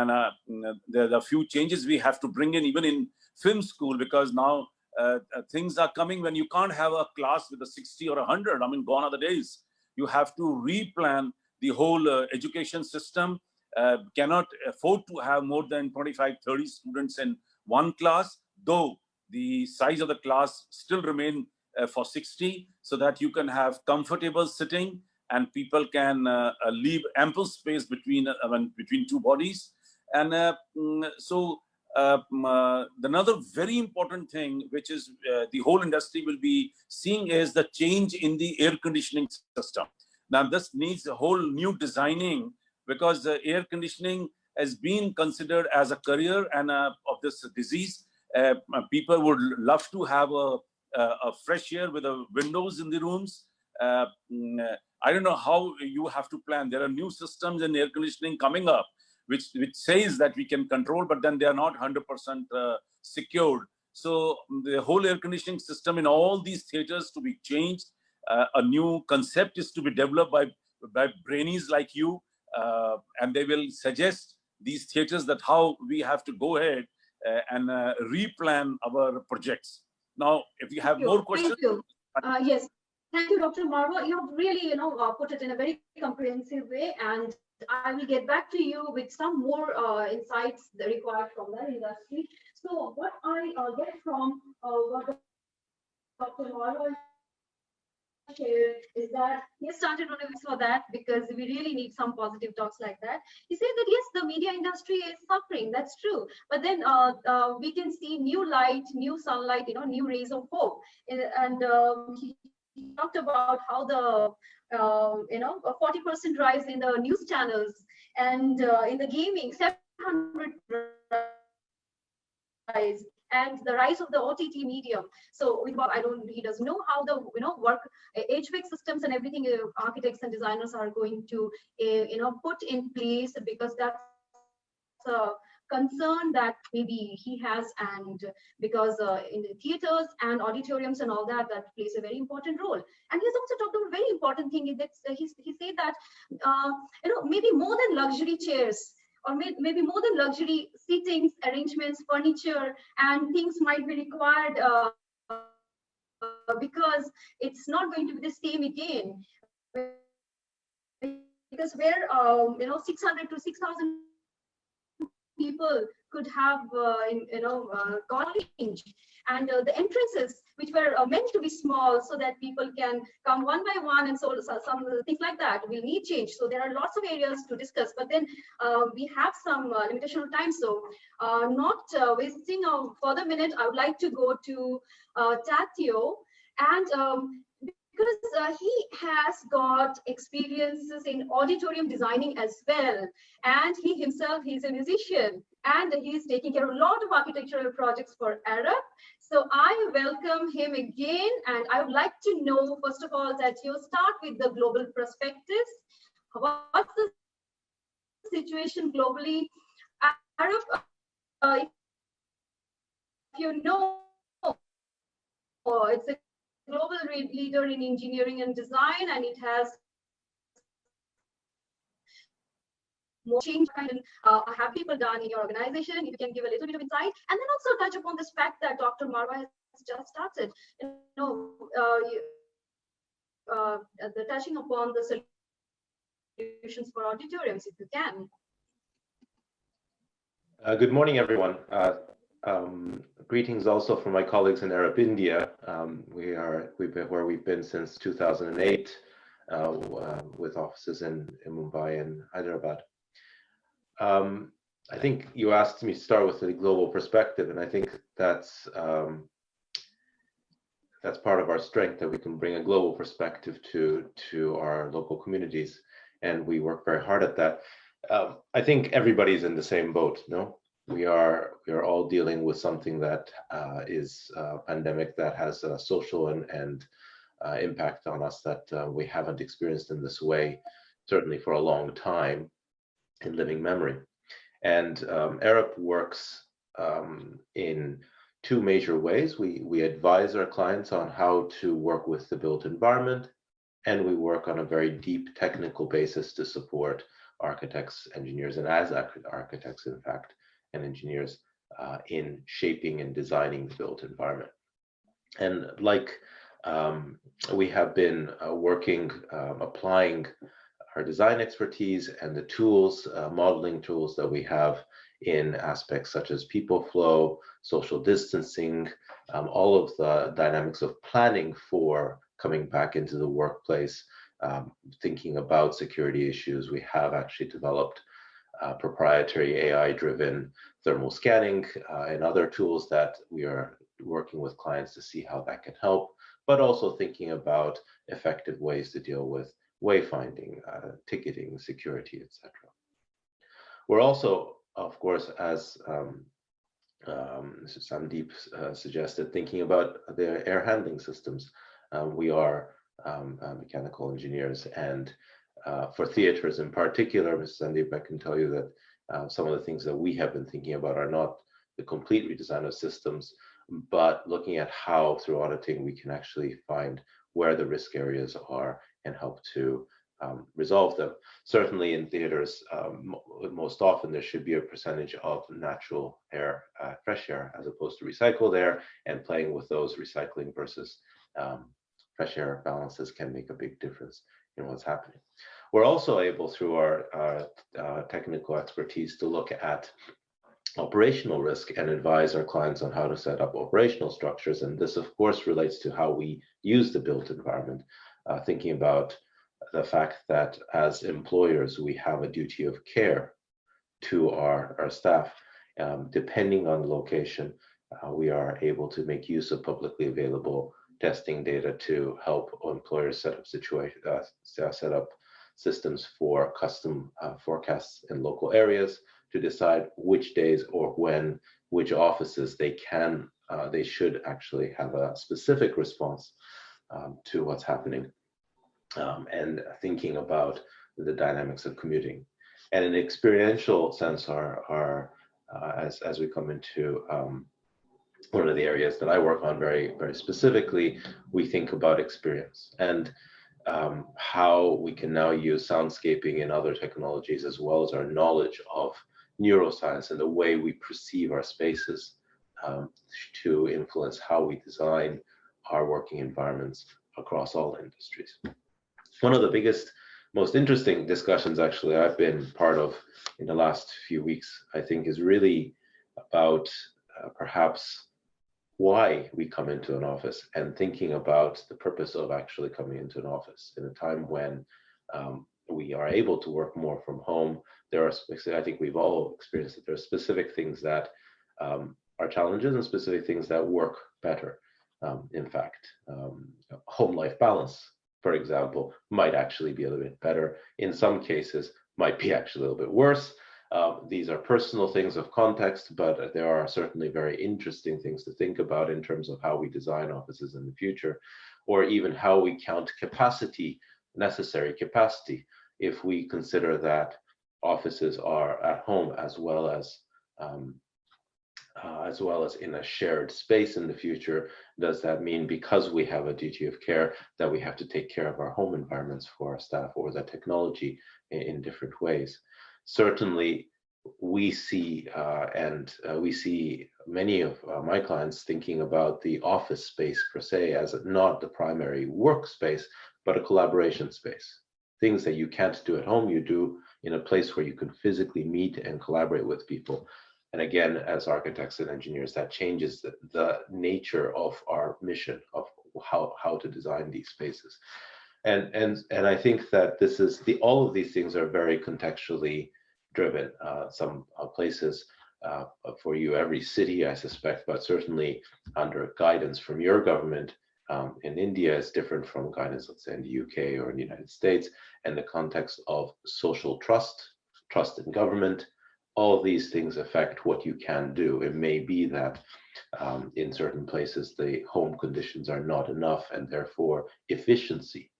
there are a few changes we have to bring in even in film school, because now things are coming when you can't have a class with a 60 or 100. I mean, gone are the days. You have to replan the whole education system. Cannot afford to have more than 25, 30 students in one class, though the size of the class still remain for 60, so that you can have comfortable sitting and people can leave ample space between two bodies. And another very important thing, which is the whole industry will be seeing, is the change in the air conditioning system. Now, this needs a whole new designing, because air conditioning has been considered as a career and of this disease. People would love to have a fresh air with the windows in the rooms. I don't know how you have to plan. There are new systems in air conditioning coming up, which says that we can control, but then they are not 100% secured. So the whole air conditioning system in all these theaters to be changed. A new concept is to be developed by brainies like you, and they will suggest these theaters that how we have to go ahead and replan our projects. Now, if you have more questions. Thank you. Yes. Thank you, Dr. Marwah. You have really, put it in a very comprehensive way, and I will get back to you with some more insights required from that industry. So what I get from what Dr. Marwah shared is that he started on a list for that, because we really need some positive talks like that. He said that yes, the media industry is suffering. That's true. But then we can see new light, new sunlight, new rays of hope. And he talked about how the a 40% rise in the news channels, and in the gaming 700 rise, and the rise of the OTT medium. So he doesn't know how the work HVAC systems and everything architects and designers are going to put in place, because that's a concern that maybe he has, and because in the theaters and auditoriums and all that plays a very important role. And he's also talked about a very important thing, that he said that maybe more than luxury chairs, or maybe more than luxury seatings, arrangements, furniture, and things might be required because it's not going to be the same again. Because where 600 to 6,000 people could have college, and the entrances which were meant to be small, so that people can come one by one, and so some things like that will need change. So there are lots of areas to discuss, but then we have some limitation of time. So not wasting a further minute, I would like to go to Tateo, and because he has got experiences in auditorium designing as well, and he himself, he's a musician, and he's taking care of a lot of architectural projects for Arup. So I welcome him again, and I would like to know, first of all, that you start with the global perspectives. What's the situation globally? Arup, if you know, it's a global leader in engineering and design, and it has more change and have people done in your organization. If you can give a little bit of insight, and then also touch upon this fact that Dr. Marwah has just started, the touching upon the solutions for auditoriums, if you can. Good morning, everyone. Greetings also from my colleagues in Arab India. We've been since 2008, with offices in Mumbai and Hyderabad. I think you asked me to start with the global perspective, and I think that's part of our strength, that we can bring a global perspective to our local communities, and we work very hard at that. I think everybody's in the same boat, no? we are all dealing with something that is a pandemic that has a social and impact on us that we haven't experienced in this way, certainly for a long time in living memory. And Arup works in two major ways. We advise our clients on how to work with the built environment, and we work on a very deep technical basis to support architects, engineers, and as architects, in fact, and engineers in shaping and designing the built environment. And like we have been working, applying our design expertise and the tools, modeling tools that we have in aspects such as people flow, social distancing, all of the dynamics of planning for coming back into the workplace, thinking about security issues. We have actually developed proprietary AI-driven thermal scanning and other tools that we are working with clients to see how that can help, but also thinking about effective ways to deal with wayfinding, ticketing, security, etc. We're also, of course, as Sandeep suggested, thinking about the air handling systems. We are mechanical engineers, and for theaters in particular, Mr. Sandeep, I can tell you that some of the things that we have been thinking about are not the complete redesign of systems, but looking at how through auditing we can actually find where the risk areas are and help to resolve them. Certainly in theaters, most often there should be a percentage of natural air, fresh air, as opposed to recycled air, and playing with those recycling versus fresh air balances can make a big difference in what's happening. We're also able, through our technical expertise, to look at operational risk and advise our clients on how to set up operational structures. And this, of course, relates to how we use the built environment, thinking about the fact that as employers, we have a duty of care to our staff. Depending on the location, we are able to make use of publicly available testing data to help employers set up systems for custom forecasts in local areas to decide which days or when, which offices they should actually have a specific response to what's happening, and thinking about the dynamics of commuting. And in an experiential sense, as we come into one of the areas that I work on very, very specifically, we think about experience and how we can now use soundscaping and other technologies, as well as our knowledge of neuroscience and the way we perceive our spaces, to influence how we design our working environments across all industries. One of the biggest, most interesting discussions actually I've been part of in the last few weeks, I think, is really about perhaps why we come into an office and thinking about the purpose of actually coming into an office in a time when we are able to work more from home. There are, I think we've all experienced that there are specific things that are challenges and specific things that work better. In fact, home life balance, for example, might actually be a little bit better. In some cases, might be actually a little bit worse. These are personal things of context, but there are certainly very interesting things to think about in terms of how we design offices in the future, or even how we count capacity, necessary capacity, if we consider that offices are at home as well as in a shared space in the future. Does that mean because we have a duty of care that we have to take care of our home environments for our staff, or the technology in different ways? Certainly, we see many of my clients thinking about the office space per se as not the primary workspace, but a collaboration space. Things that you can't do at home, you do in a place where you can physically meet and collaborate with people. And again, as architects and engineers, that changes the nature of our mission of how to design these spaces. And I think that all of these things are very contextually driven. Some places for you, every city, I suspect, but certainly under guidance from your government in India is different from guidance, let's say, in the UK or in the United States, and the context of social trust in government, all these things affect what you can do. It may be that in certain places, the home conditions are not enough, and therefore efficiency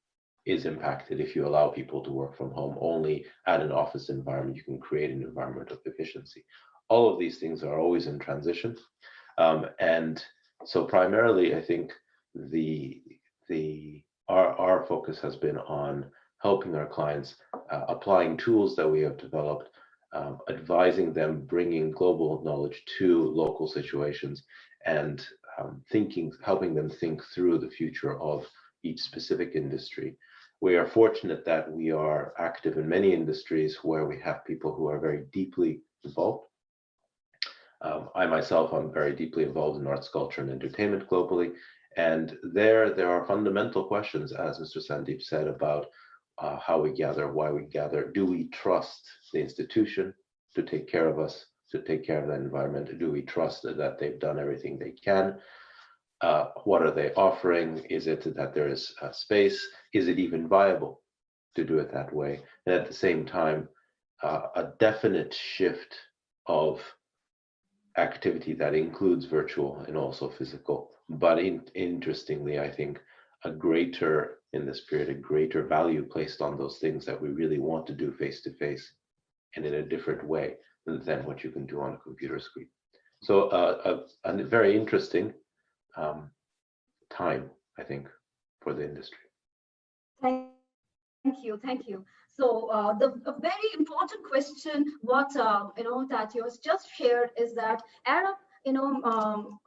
is impacted. If you allow people to work from home, only at an office environment, you can create an environment of efficiency. All of these things are always in transition. And so primarily, I think our focus has been on helping our clients, applying tools that we have developed, advising them, bringing global knowledge to local situations, and helping them think through the future of each specific industry. We are fortunate that we are active in many industries where we have people who are very deeply involved. I myself, I'm very deeply involved in arts, culture, and entertainment globally. And there are fundamental questions, as Mr. Sandeep said, about how we gather, why we gather. Do we trust the institution to take care of us, to take care of the environment? Do we trust that they've done everything they can? What are they offering? Is it that there is space? Is it even viable to do it that way? And at the same time, a definite shift of activity that includes virtual and also physical. But interestingly, I think in this period, a greater value placed on those things that we really want to do face to face and in a different way than what you can do on a computer screen. So a very interesting time, I think, for the industry. Thank you. So a very important question, what Tateo has just shared, is that Arup,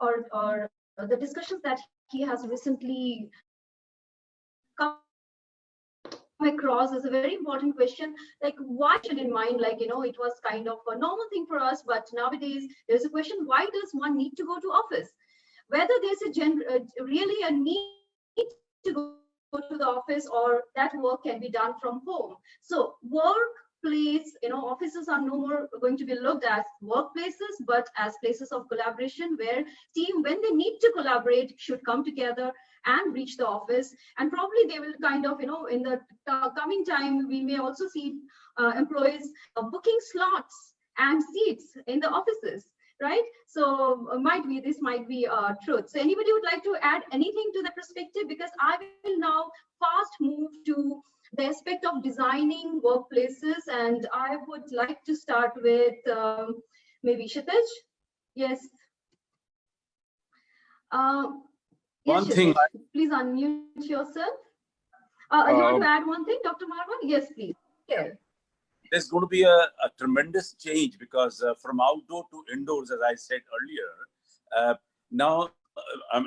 or the discussions that he has recently come across is a very important question. Like, why should in mind, it was kind of a normal thing for us, but nowadays there's a question: why does one need to go to office? Whether there's really a need to go to the office, or that work can be done from home. So workplace, offices are no more going to be looked as workplaces, but as places of collaboration where team, when they need to collaborate, should come together and reach the office. And probably they will kind of, in the coming time, we may also see employees booking slots and seats in the offices. Right, so this might be truth. So anybody would like to add anything to the perspective? Because I will now fast move to the aspect of designing workplaces, and I would like to start with maybe Kshitij. Yes. One thing, please unmute yourself. You want to add one thing, Dr. Marwah? Yes, please. Okay. There's going to be a tremendous change, because from outdoor to indoors, as I said earlier, now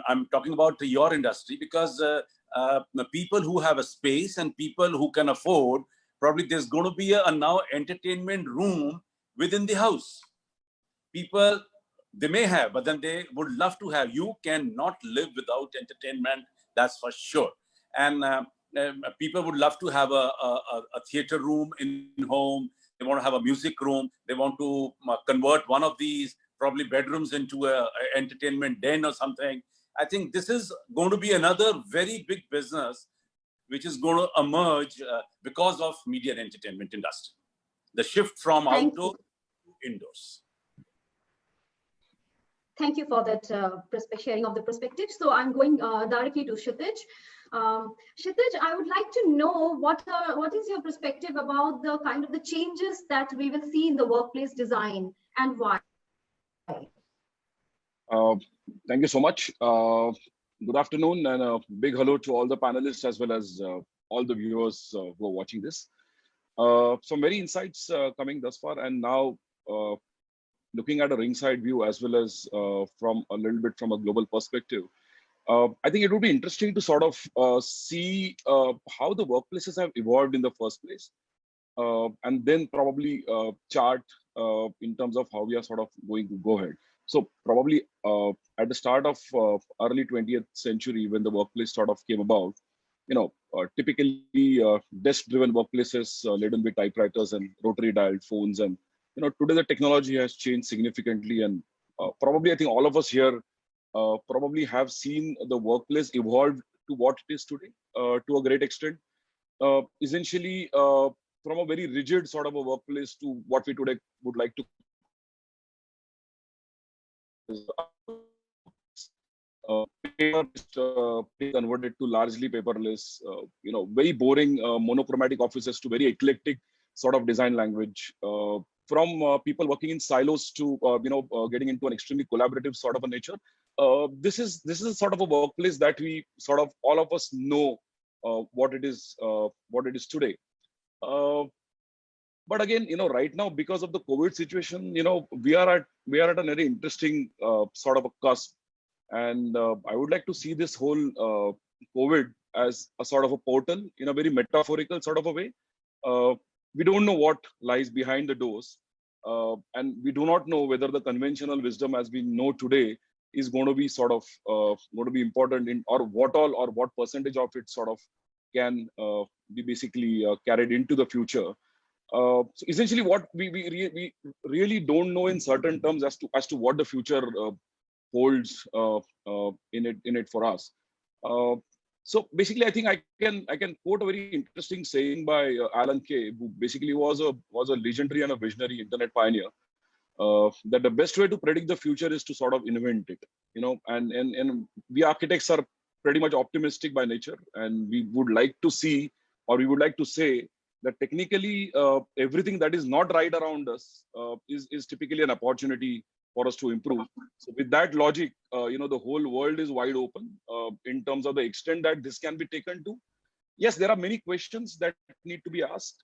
I'm talking about your industry, because the people who have a space and people who can afford, probably there's going to be a now entertainment room within the house. People, they may have, but then they would love to have. You cannot live without entertainment, that's for sure. And people would love to have a theater room in home. They want to have a music room. They want to convert one of these probably bedrooms into a entertainment den or something. I think this is going to be another very big business which is going to emerge because of media and entertainment industry. The shift from outdoor to indoors. Thank you for that sharing of the perspective. So I'm going directly to Kshitij. Kshitij, I would like to know what is your perspective about the kind of the changes that we will see in the workplace design, and why? Thank you so much. Good afternoon, and a big hello to all the panelists as well as all the viewers who are watching this. Some very insights coming thus far, and now looking at a ringside view as well as from a little bit from a global perspective. I think it would be interesting to sort of see how the workplaces have evolved in the first place, and then probably chart in terms of how we are sort of going to go ahead. So probably at the start of early 20th century, when the workplace sort of came about, typically desk-driven workplaces laden with typewriters and rotary-dialed phones, and today the technology has changed significantly, and probably I think all of us here probably have seen the workplace evolve to what it is today to a great extent. Essentially, from a very rigid sort of a workplace to what we today would like to paper converted to largely paperless, very boring monochromatic offices to very eclectic sort of design language, from people working in silos to getting into an extremely collaborative sort of a nature. This is a sort of a workplace that we sort of all of us know what it is today. But again, right now, because of the COVID situation, we are at a very interesting sort of a cusp. And I would like to see this whole COVID as a sort of a portal in a very metaphorical sort of a way. We don't know what lies behind the doors. And we do not know whether the conventional wisdom as we know today is going to be sort of going to be important in, or what percentage of it sort of can be basically carried into the future. So essentially what we really don't know in certain terms as to what the future holds in it for us. So basically, I think I can quote a very interesting saying by Alan Kay, who basically was a legendary and a visionary internet pioneer. That the best way to predict the future is to sort of invent it, and we architects are pretty much optimistic by nature, and we would like to see, or we would like to say that technically everything that is not right around us is typically an opportunity for us to improve. So with that logic, the whole world is wide open in terms of the extent that this can be taken to. Yes, there are many questions that need to be asked,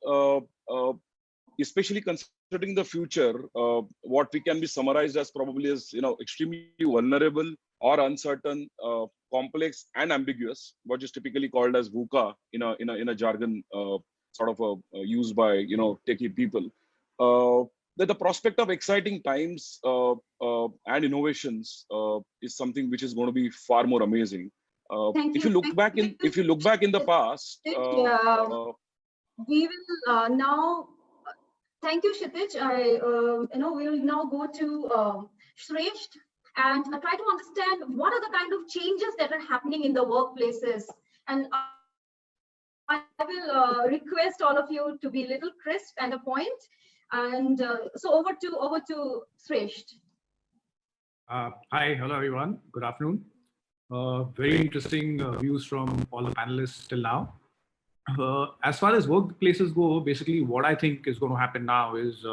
especially considering the future, what we can be summarized as probably as extremely vulnerable or uncertain, complex and ambiguous, what is typically called as VUCA in a jargon sort of used by techie people. That the prospect of exciting times and innovations is something which is going to be far more amazing. If you look back in the past, we will now. Thank you, Kshitij. We will now go to Shresht and try to understand what are the kind of changes that are happening in the workplaces. And I will request all of you to be a little crisp and a point. And so over to Shresht. Hi, hello everyone. Good afternoon. Very interesting views from all the panelists till now. As far as workplaces go, basically what I think is going to happen now is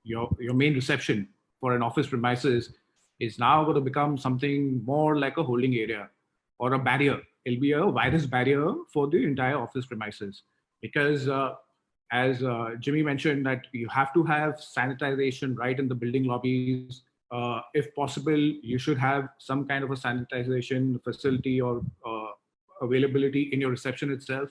your main reception for an office premises is now going to become something more like a holding area or a barrier. It'll be a virus barrier for the entire office premises, because as Jimmy mentioned, that you have to have sanitization right in the building lobbies. If possible, you should have some kind of a sanitization facility or availability in your reception itself.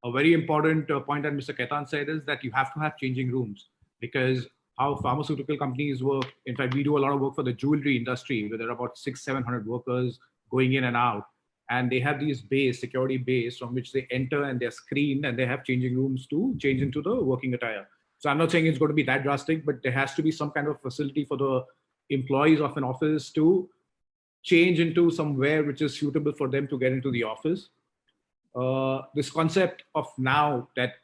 A very important point that Mr. Khaitan said is that you have to have changing rooms, because how pharmaceutical companies work, in fact, we do a lot of work for the jewelry industry, where there are about 600-700 workers going in and out. And they have these bays, security bays, from which they enter and they're screened, and they have changing rooms to change into the working attire. So I'm not saying it's going to be that drastic, but there has to be some kind of facility for the employees of an office to change into somewhere which is suitable for them to get into the office. This concept of now that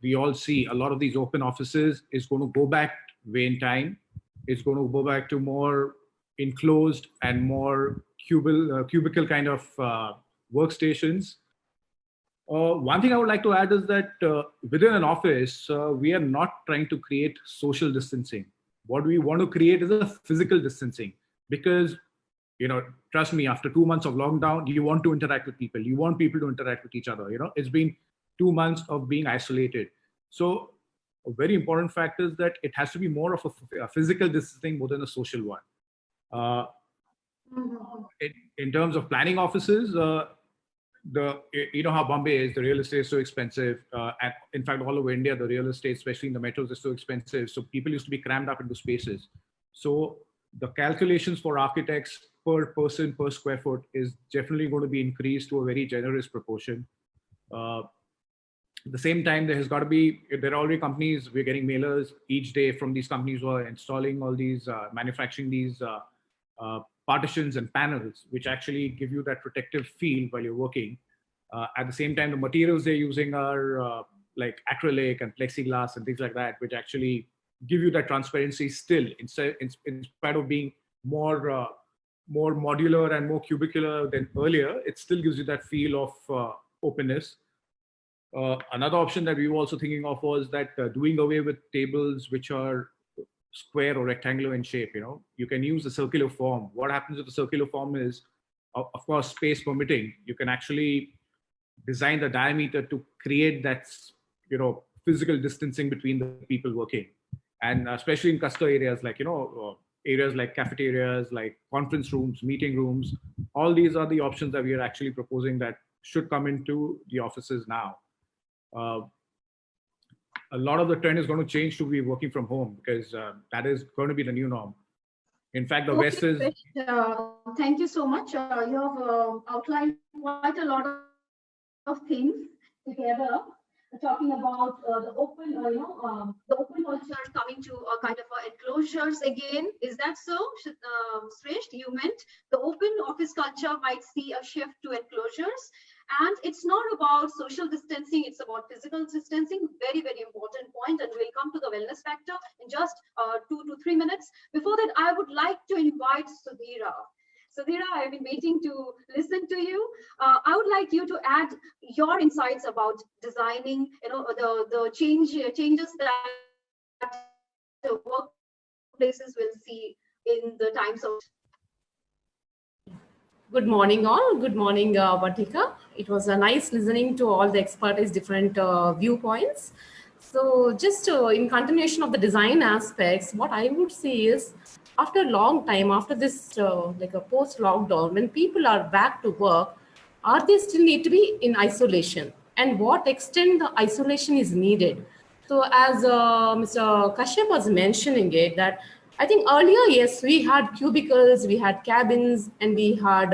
we all see a lot of these open offices is going to go back way in time. It's going to go back to more enclosed and more cubicle kind of workstations. One thing I would like to add is that within an office, we are not trying to create social distancing. What we want to create is a physical distancing, because, trust me, after 2 months of lockdown, you want to interact with people. You want people to interact with each other. It's been 2 months of being isolated. So a very important fact is that it has to be more of a physical distancing more than a social one. In terms of planning offices, how Bombay is, the real estate is so expensive. And in fact, all over India, the real estate, especially in the metros, is so expensive. So people used to be crammed up into spaces. So the calculations for architects per person per square foot is definitely going to be increased to a very generous proportion. At the same time, there are already companies, we're getting mailers each day from these companies who are installing all these, manufacturing these partitions and panels, which actually give you that protective feel while you're working. At the same time, the materials they're using are like acrylic and plexiglass and things like that, which actually give you that transparency still, in spite of being more modular and more cubicular than earlier, it still gives you that feel of openness. Another option that we were also thinking of was that doing away with tables which are square or rectangular in shape. You can use a circular form. What happens with the circular form is, of course, space permitting, you can actually design the diameter to create that physical distancing between the people working, and especially in cluster areas like areas like cafeterias, like conference rooms, meeting rooms. All these are the options that we are actually proposing that should come into the offices now. A lot of the trend is going to change to be working from home, because that is going to be the new norm. In fact, the West is... Thank you so much. You have outlined quite a lot of things together, talking about the open, the open culture coming to a kind of enclosures again. Is that so, Shrestha? You meant the open office culture might see a shift to enclosures, and it's not about social distancing, it's about physical distancing. Very, very important point, and we'll come to the wellness factor in just 2 to 3 minutes. Before that, I would like to invite Sudhira. Sudhira, I've been waiting to listen to you. I would like you to add your insights about designing, the changes that the workplaces will see in the times of. Good morning, all. Good morning, Vertica. It was nice listening to all the expertise, different viewpoints. So just in continuation of the design aspects, what I would say is, after a long time, after this like a post-lockdown, when people are back to work, are they still need to be in isolation? And what extent the isolation is needed? So as Mr. Kashyap was mentioning it, that I think earlier, yes, we had cubicles, we had cabins, and we had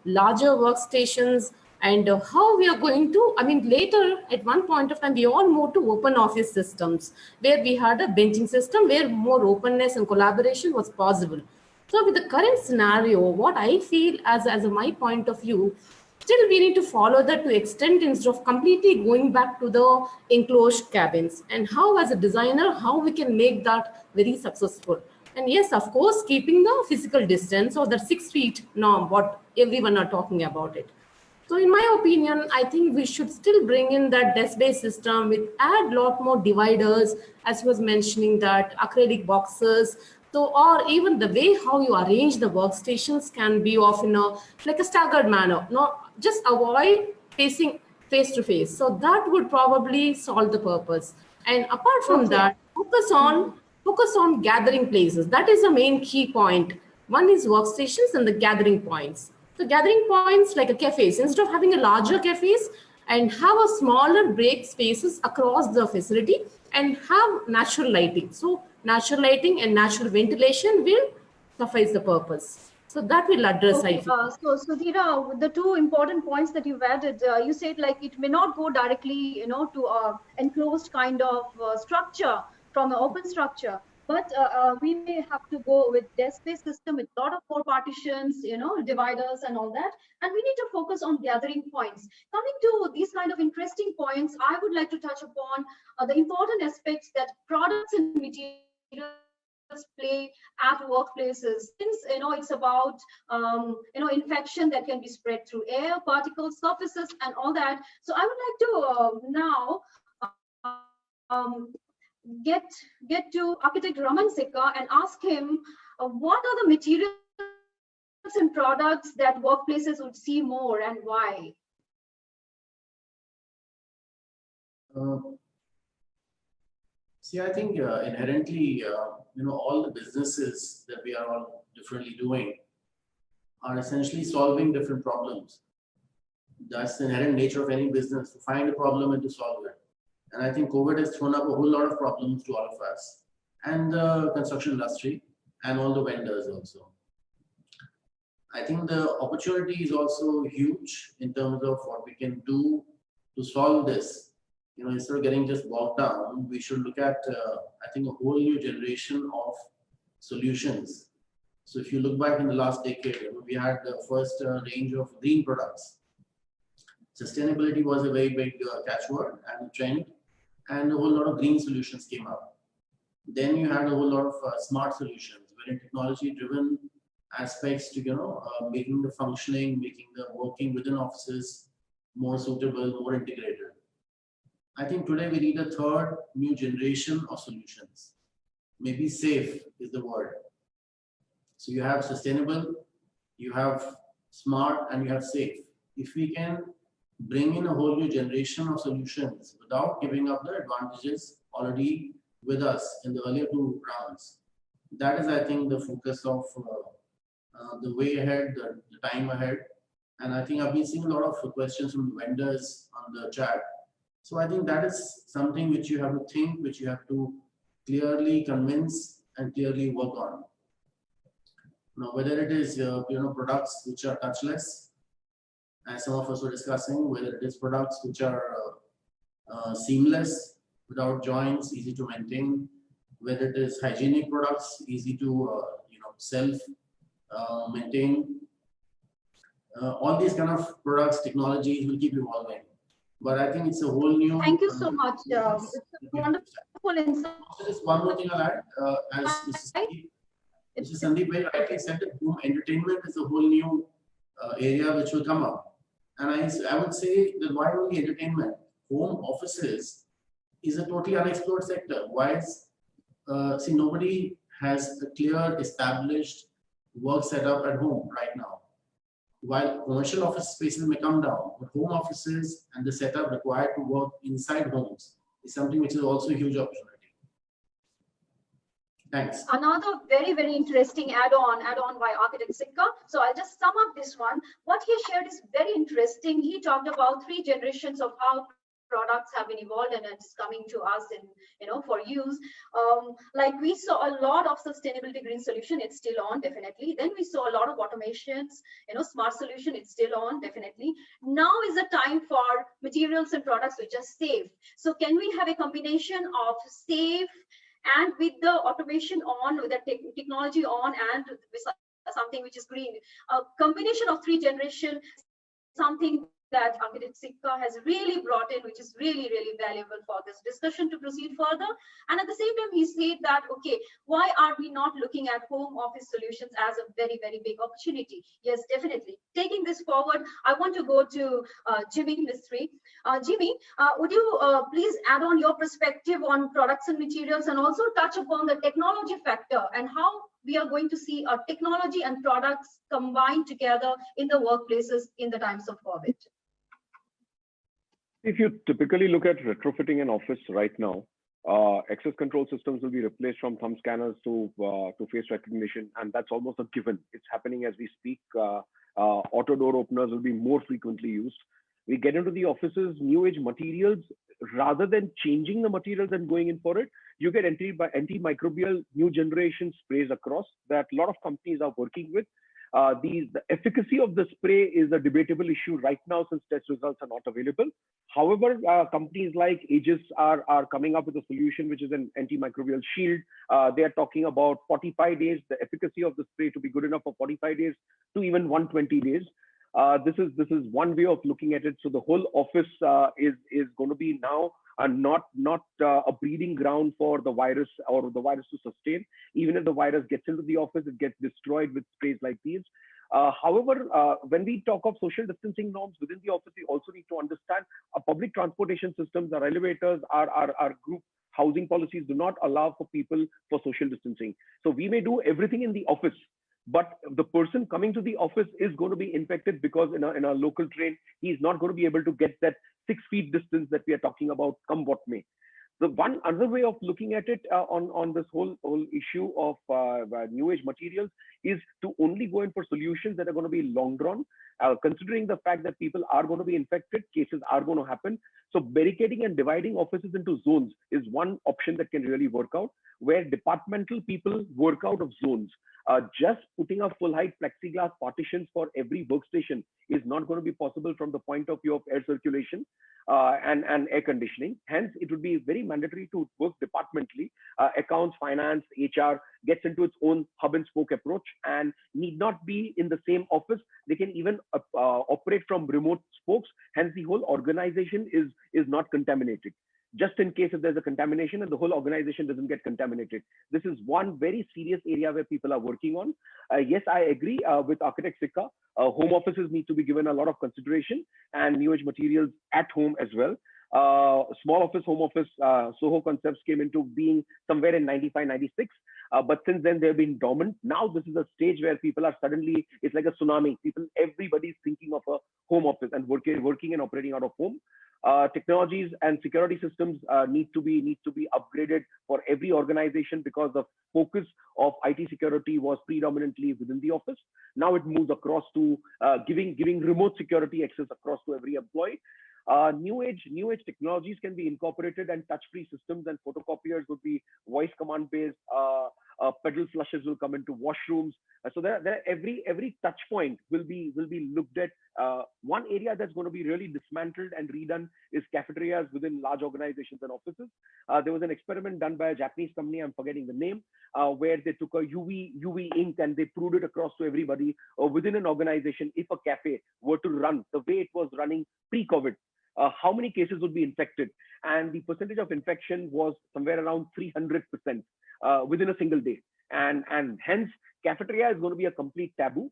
larger workstations. And how we are going to, later at one point of time, we all moved to open office systems, where we had a benching system where more openness and collaboration was possible. So with the current scenario, what I feel as my point of view, still we need to follow that to extent instead of completely going back to the enclosed cabins. And how as a designer, how we can make that very successful. And yes, of course, keeping the physical distance or the 6 feet norm, what everyone are talking about it. So in my opinion, I think we should still bring in that desk-based system with add lot more dividers, as he was mentioning, that acrylic boxes. So, or even the way how you arrange the workstations can be of like a staggered manner. Not just avoid facing face to face. So that would probably solve the purpose. And apart from that, focus on gathering places. That is the main key point. One is workstations and the gathering points. So gathering points like a cafes, instead of having a larger cafes, and have a smaller break spaces across the facility and have natural lighting. So natural lighting and natural ventilation will suffice the purpose. So that will address, I feel. So Sudhira, the two important points that you've added, you said like it may not go directly, to a enclosed kind of structure from an open structure. But we may have to go with desk-based system with a lot of more partitions, dividers and all that. And we need to focus on gathering points. Coming to these kind of interesting points, I would like to touch upon the important aspects that products and materials play at workplaces. Since, it's about, infection that can be spread through air, particles, surfaces and all that. So I would like to now get to architect Raman Sikka and ask him what are the materials and products that workplaces would see more and why? See, I think inherently, all the businesses that we are all differently doing are essentially solving different problems. That's the inherent nature of any business, to find a problem and to solve it. And I think COVID has thrown up a whole lot of problems to all of us and the construction industry and all the vendors also. I think the opportunity is also huge in terms of what we can do to solve this. Instead of getting just bogged down, we should look at, I think, a whole new generation of solutions. So if you look back in the last decade, we had the first range of green products. Sustainability was a very big catchword and trend, and a whole lot of green solutions came up. Then you had a whole lot of smart solutions, very technology-driven aspects to, making the functioning, making the working within offices more suitable, more integrated. I think today we need a third new generation of solutions. Maybe safe is the word. So you have sustainable, you have smart, and you have safe. If we can bring in a whole new generation of solutions without giving up the advantages already with us in the earlier two rounds, that is, I think, the focus of the way ahead, the time ahead. And I think I've been seeing a lot of questions from vendors on the chat. So I think that is something which you have to think, which you have to clearly convince and clearly work on. Now, whether it is products which are touchless, as some of us were discussing, whether it is products which are seamless, without joints, easy to maintain, whether it is hygienic products, easy to self maintain. All these kind of products, technologies will keep evolving. But I think it's a whole new. Thank you so much. It's a wonderful insight. Just one more thing I'll add, as Mr. Sandeep very rightly said, that home entertainment is a whole new area which will come up. And I would say that why only entertainment? Home offices is a totally unexplored sector. Why is, see, nobody has a clear established work setup at home right now. While commercial office spaces may come down, but home offices and the setup required to work inside homes is something which is also a huge opportunity. Thanks. Another very, very interesting add-on by architect Sikka. So I'll just sum up this one. What he shared is very interesting. He talked about 3 generations of how products have been evolved and it's coming to us in, for use. Like we saw a lot of sustainability green solution, it's still on, definitely. Then we saw a lot of automations, smart solution, it's still on, definitely. Now is the time for materials and products which are safe. So can we have a combination of safe and with the automation on, with the technology on, and with something which is green? A combination of 3 generations, something that architect Sikka has really brought in, which is really, really valuable for this discussion to proceed further. And at the same time, he said that, okay, why are we not looking at home office solutions as a very, very big opportunity? Yes, definitely. Taking this forward, I want to go to Jimmy Mistry. Jimmy, would you please add on your perspective on products and materials and also touch upon the technology factor and how we are going to see our technology and products combined together in the workplaces in the times of COVID? If you typically look at retrofitting an office right now, access control systems will be replaced from thumb scanners to face recognition, and that's almost a given. It's happening as we speak. Auto door openers will be more frequently used. We get into the offices, new age materials, rather than changing the materials and going in for it, you get antimicrobial new generation sprays across that a lot of companies are working with. The efficacy of the spray is a debatable issue right now since test results are not available. However, companies like Aegis are coming up with a solution which is an antimicrobial shield. They are talking about 45 days, the efficacy of the spray to be good enough for 45 days to even 120 days. This is one way of looking at it. So the whole office is going to be now not a breeding ground for the virus or the virus to sustain. Even if the virus gets into the office, it gets destroyed with sprays like these. However, when we talk of social distancing norms within the office, we also need to understand our public transportation systems, our elevators, our group housing policies do not allow for people for social distancing. So we may do everything in the office, but the person coming to the office is going to be infected because in a local train, he's not going to be able to get that 6 feet distance that we are talking about, come what may. The one other way of looking at it on this whole issue of new age materials is to only go in for solutions that are going to be long drawn, considering the fact that people are going to be infected, cases are going to happen. So barricading and dividing offices into zones is one option that can really work out, where departmental people work out of zones. Just putting up full height plexiglass partitions for every workstation is not going to be possible from the point of view of air circulation and air conditioning. Hence, it would be very mandatory to work departmentally. Accounts, finance, HR gets into its own hub and spoke approach and need not be in the same office. They can even operate from remote spokes. Hence, the whole organization is not contaminated. just in case if there's a contamination and the whole organization doesn't get contaminated. This is one very serious area where people are working on. Yes, I agree with architect Sikka. Home offices need to be given a lot of consideration, and new age materials at home as well. Small office, home office, Soho concepts came into being somewhere in 95, 96. But since then they've been dormant. Now this is a stage where people are suddenly, it's like a tsunami. Everybody's thinking of a home office and working and operating out of home. Technologies and security systems need to be upgraded for every organization, because the focus of IT security was predominantly within the office. Now it moves across to giving remote security access across to every employee. New age technologies can be incorporated, and touch-free systems and photocopiers would be voice command based. Pedal flushes will come into washrooms. So every touch point will be looked at. One area that's going to be really dismantled and redone is cafeterias within large organizations and offices. There was an experiment done by a Japanese company, I'm forgetting the name, where they took a UV ink and they proved it across to everybody within an organization. If a cafe were to run the way it was running pre-COVID, how many cases would be infected? And the percentage of infection was somewhere around 300% within a single day. And hence, cafeteria is going to be a complete taboo.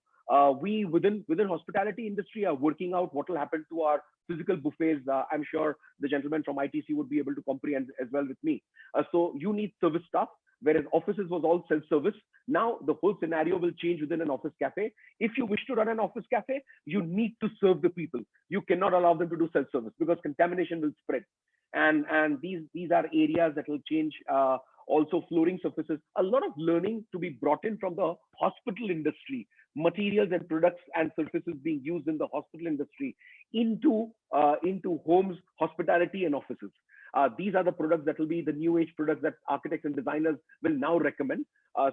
We within hospitality industry are working out what will happen to our physical buffets. I'm sure the gentleman from ITC would be able to comprehend as well with me. So you need service staff, whereas offices was all self-service. Now the whole scenario will change within an office cafe. If you wish to run an office cafe, you need to serve the people. You cannot allow them to do self-service because contamination will spread. And these are areas that will change. Also flooring surfaces, a lot of learning to be brought in from the hospital industry, materials and products and surfaces being used in the hospital industry into homes, hospitality and offices. These are the products that will be the new age products that architects and designers will now recommend.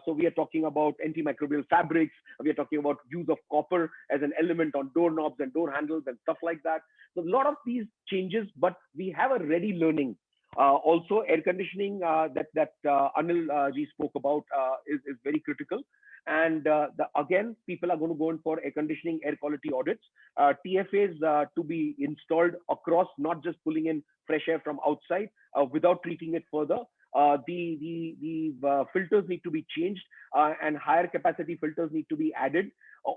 So we are talking about antimicrobial fabrics. We are talking about use of copper as an element on doorknobs and door handles and stuff like that. So a lot of these changes, but we have a ready learning. Also, air conditioning that Anil ji spoke about is very critical. And again, people are going to go in for air conditioning, air quality audits, TFAs to be installed across, not just pulling in fresh air from outside without treating it further. The filters need to be changed and higher capacity filters need to be added.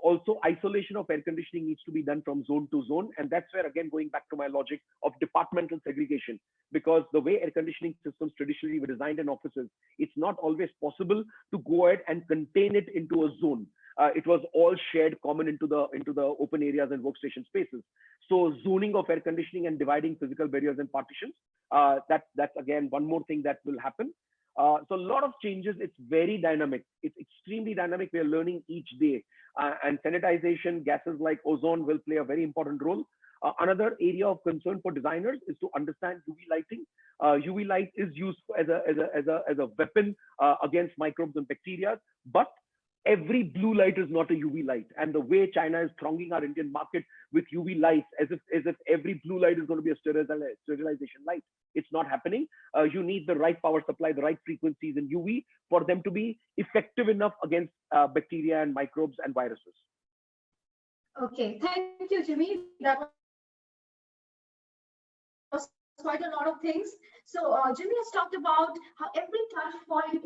Also, isolation of air conditioning needs to be done from zone to zone. And that's where, again, going back to my logic of departmental segregation, because the way air conditioning systems traditionally were designed in offices, it's not always possible to go ahead and contain it into a zone. It was all shared common into the open areas and workstation spaces. So zoning of air conditioning and dividing physical barriers and partitions, that's again one more thing that will happen. So a lot of changes. It's very dynamic. It's extremely dynamic. We are learning each day. And sanitization, gases like ozone will play a very important role. Another area of concern for designers is to understand UV lighting. UV light is used as a weapon against microbes and bacteria, but every blue light is not a UV light. And the way China is thronging our Indian market with UV lights, as if every blue light is going to be a sterilization light. It's not happening. You need the right power supply, the right frequencies in UV for them to be effective enough against bacteria and microbes and viruses. Okay, thank you, Jimmy. That was quite a lot of things. So Jimmy has talked about how every touch point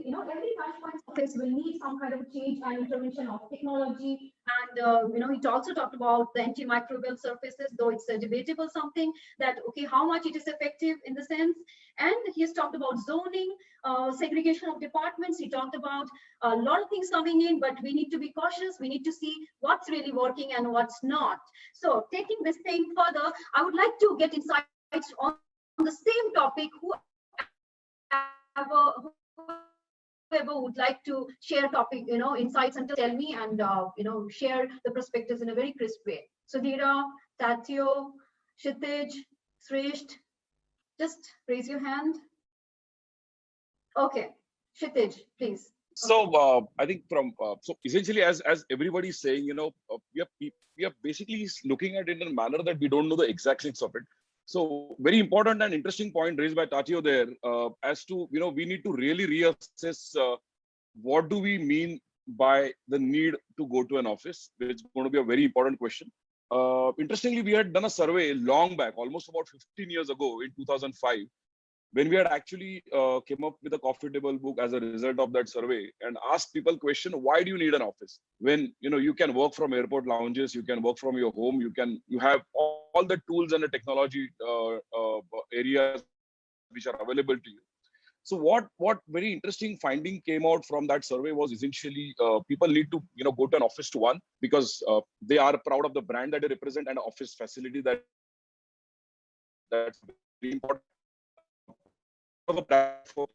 office will need some kind of change and intervention of technology. And he also talked about the antimicrobial surfaces, though it's a debatable something that, okay, how much it is effective in the sense. And he's talked about zoning, segregation of departments. He talked about a lot of things coming in, but we need to be cautious. We need to see what's really working and what's not. So taking this thing further, I would like to get insights on the same topic. Whoever would like to share topic, insights, and tell me and share the perspectives in a very crisp way. So Della, Tateo, Kshitij, Srisht, just raise your hand. Okay, Kshitij, please. So I think so essentially, as everybody is saying, we are basically looking at it in a manner that we don't know the exact things of it. So very important and interesting point raised by Tateo there as to, we need to really reassess what do we mean by the need to go to an office, which is going to be a very important question. Interestingly, we had done a survey long back, almost about 15 years ago in 2005, when we had actually came up with a coffee table book as a result of that survey and asked people question, why do you need an office? When you can work from airport lounges, you can work from your home, you have all the tools and the technology areas which are available to you. So what very interesting finding came out from that survey was essentially people need to go to an office to one because they are proud of the brand that they represent and office facility that's very important. Of a platform,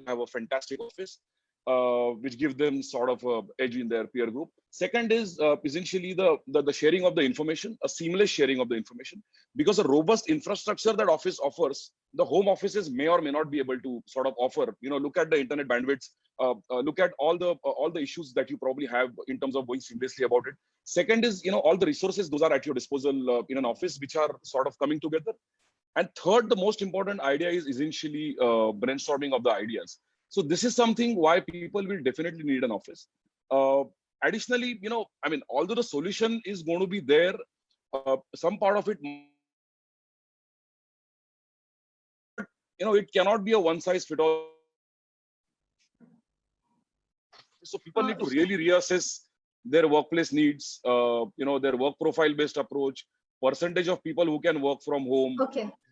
have a fantastic office, which give them sort of a edge in their peer group. Second is essentially the sharing of the information, a seamless sharing of the information, because a robust infrastructure that office offers, the home offices may or may not be able to sort of offer. Look at the internet bandwidths, look at all the issues that you probably have in terms of going seamlessly about it. Second is all the resources, those are at your disposal in an office, which are sort of coming together. And third, the most important idea is essentially brainstorming of the ideas. So this is something why people will definitely need an office. Additionally, although the solution is going to be there, some part of it, it cannot be a one-size-fits-all. So people need to really reassess their workplace needs, their work profile-based approach, percentage of people who can work from home,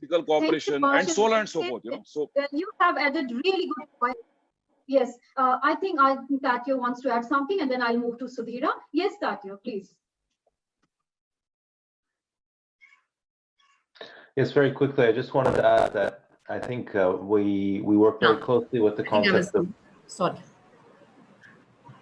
physical cooperation, and so on and so forth. So you have added really good points. Yes, I think Tateo wants to add something, and then I'll move to Sudhira. Yes, Tateo, please. Yes, very quickly, I just wanted to add that I think we work very closely with the concept of. Sorry.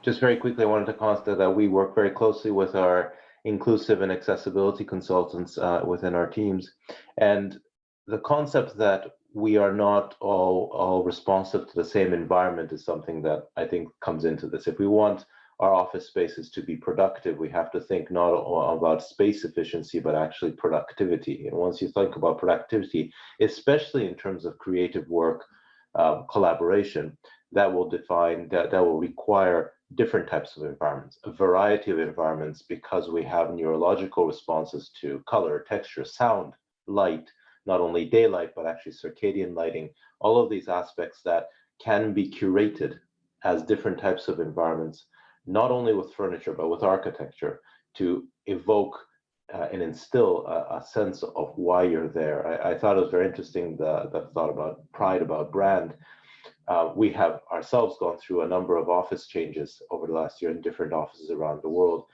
Just very quickly, I wanted to consider that we work very closely with our inclusive and accessibility consultants within our teams. And the concept that we are not all responsive to the same environment is something that I think comes into this. If we want our office spaces to be productive, we have to think not about space efficiency, but actually productivity. And once you think about productivity, especially in terms of creative work, collaboration, that will require different types of environments, a variety of environments, because we have neurological responses to color, texture, sound, light, not only daylight, but actually circadian lighting, all of these aspects that can be curated as different types of environments, not only with furniture, but with architecture, to evoke and instill a sense of why you're there. I thought it was very interesting, the thought about pride, about brand. We have ourselves gone through a number of office changes over the last year in different offices around the world,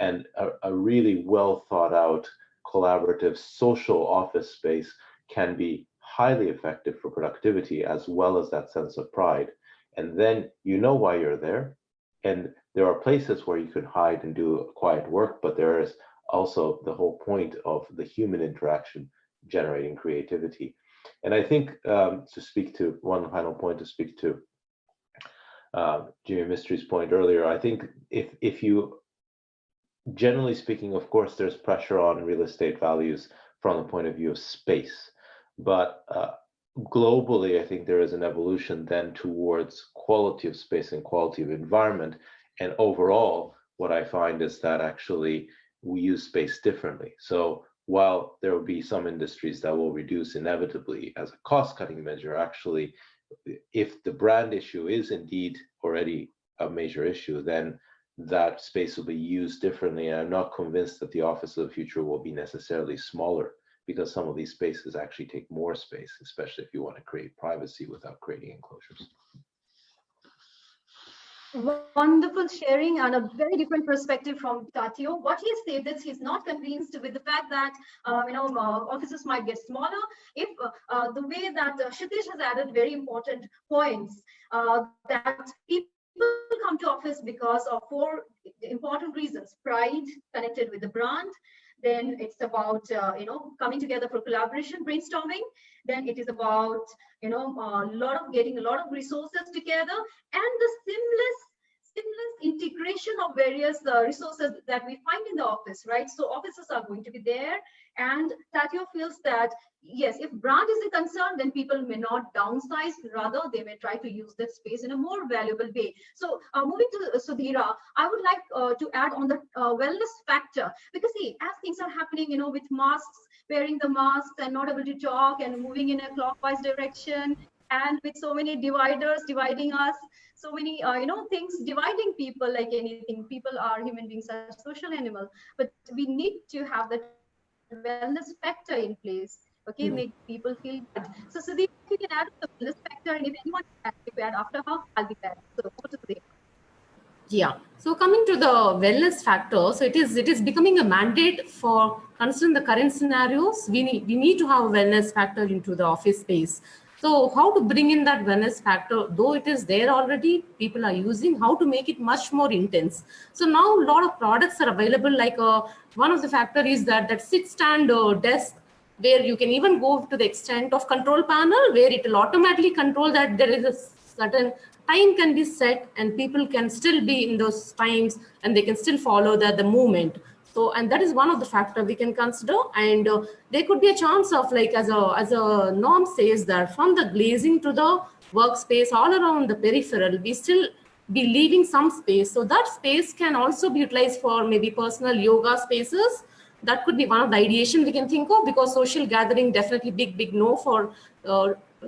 and a really well thought out, collaborative, social office space can be highly effective for productivity as well as that sense of pride. And then you know why you're there. And there are places where you can hide and do quiet work, but there is also the whole point of the human interaction generating creativity. And I think to speak to one final point, to speak to Jimmy Mistry's point earlier, I think if you, generally speaking, of course, there's pressure on real estate values from the point of view of space. But globally, I think there is an evolution then towards quality of space and quality of environment. And overall, what I find is that actually we use space differently. So while there will be some industries that will reduce inevitably as a cost-cutting measure, actually, if the brand issue is indeed already a major issue, then that space will be used differently. And I'm not convinced that the office of the future will be necessarily smaller, because some of these spaces actually take more space, especially if you want to create privacy without creating enclosures. Wonderful sharing and a very different perspective from Tateo. What he said is he's not convinced with the fact that offices might get smaller. If the way that Kshitij has added very important points, that people come to office because of 4 important reasons: pride connected with the brand. Then it's about coming together for collaboration, brainstorming. Then it is about getting a lot of resources together, and the seamless integration of various resources that we find in the office, right? So offices are going to be there, and Tateo feels that yes, if brand is a concern, then people may not downsize, rather they may try to use that space in a more valuable way. So moving to Sudhira, I would like to add on the wellness factor, because see, as things are happening, with masks, wearing the masks and not able to talk and moving in a clockwise direction, and with so many dividers dividing us, so many things dividing people like anything. People are human beings, are social animal, but we need to have that wellness factor in place. Okay, make people feel good. So Sudeep, if you can add the wellness factor, and if anyone can add after her, I'll be glad. So over to Sudeep. Yeah. So coming to the wellness factor, so it is becoming a mandate for considering the current scenarios. We need to have a wellness factor into the office space. So how to bring in that wellness factor, though it is there already, people are using, how to make it much more intense. So now a lot of products are available. Like one of the factor is that sit stand desk, where you can even go to the extent of control panel, where it will automatically control that there is a certain time can be set and people can still be in those times and they can still follow the movement. So, and that is one of the factors we can consider. And there could be a chance of, like, as a norm says, that from the glazing to the workspace all around the peripheral, we still be leaving some space. So that space can also be utilized for maybe personal yoga spaces. That could be one of the ideation we can think of, because social gathering, definitely big no for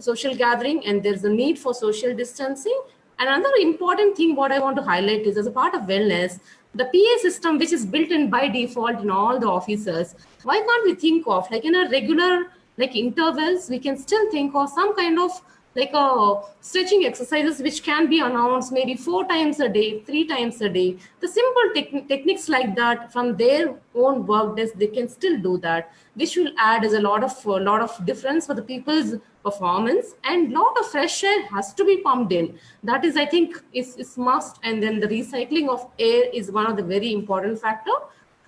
social gathering, and there's a need for social distancing. And another important thing what I want to highlight is, as a part of wellness, the PA system, which is built in by default in all the offices, why can't we think of, like, in a regular, like, intervals, we can still think of some kind of like stretching exercises which can be announced maybe 4 times a day, 3 times a day. The simple techniques like that from their own work desk, they can still do that, which will add as a lot of difference for the people's performance, and lot of fresh air has to be pumped in. That is, I think, is must. And then the recycling of air is one of the very important factor.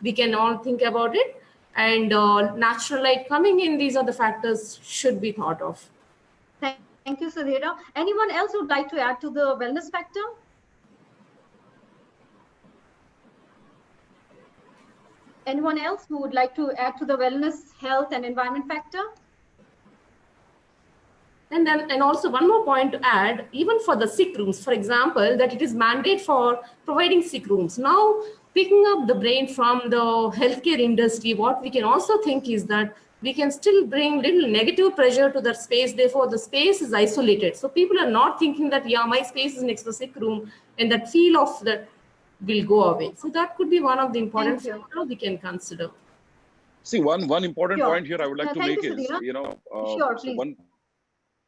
We can all think about it. And natural light coming in, these are the factors should be thought of. Thank you, Sudhira. Anyone else would like to add to the wellness factor? Anyone else who would like to add to the wellness, health, and environment factor? And also one more point to add, even for the sick rooms, for example, that it is mandate for providing sick rooms. Now, picking up the brain from the healthcare industry, what we can also think is that we can still bring little negative pressure to that space. Therefore, the space is isolated. So people are not thinking that, yeah, my space is next to the sick room, and that feel of that will go away. So that could be one of the important factors we can consider. See, one important point here I would like to make is, sure,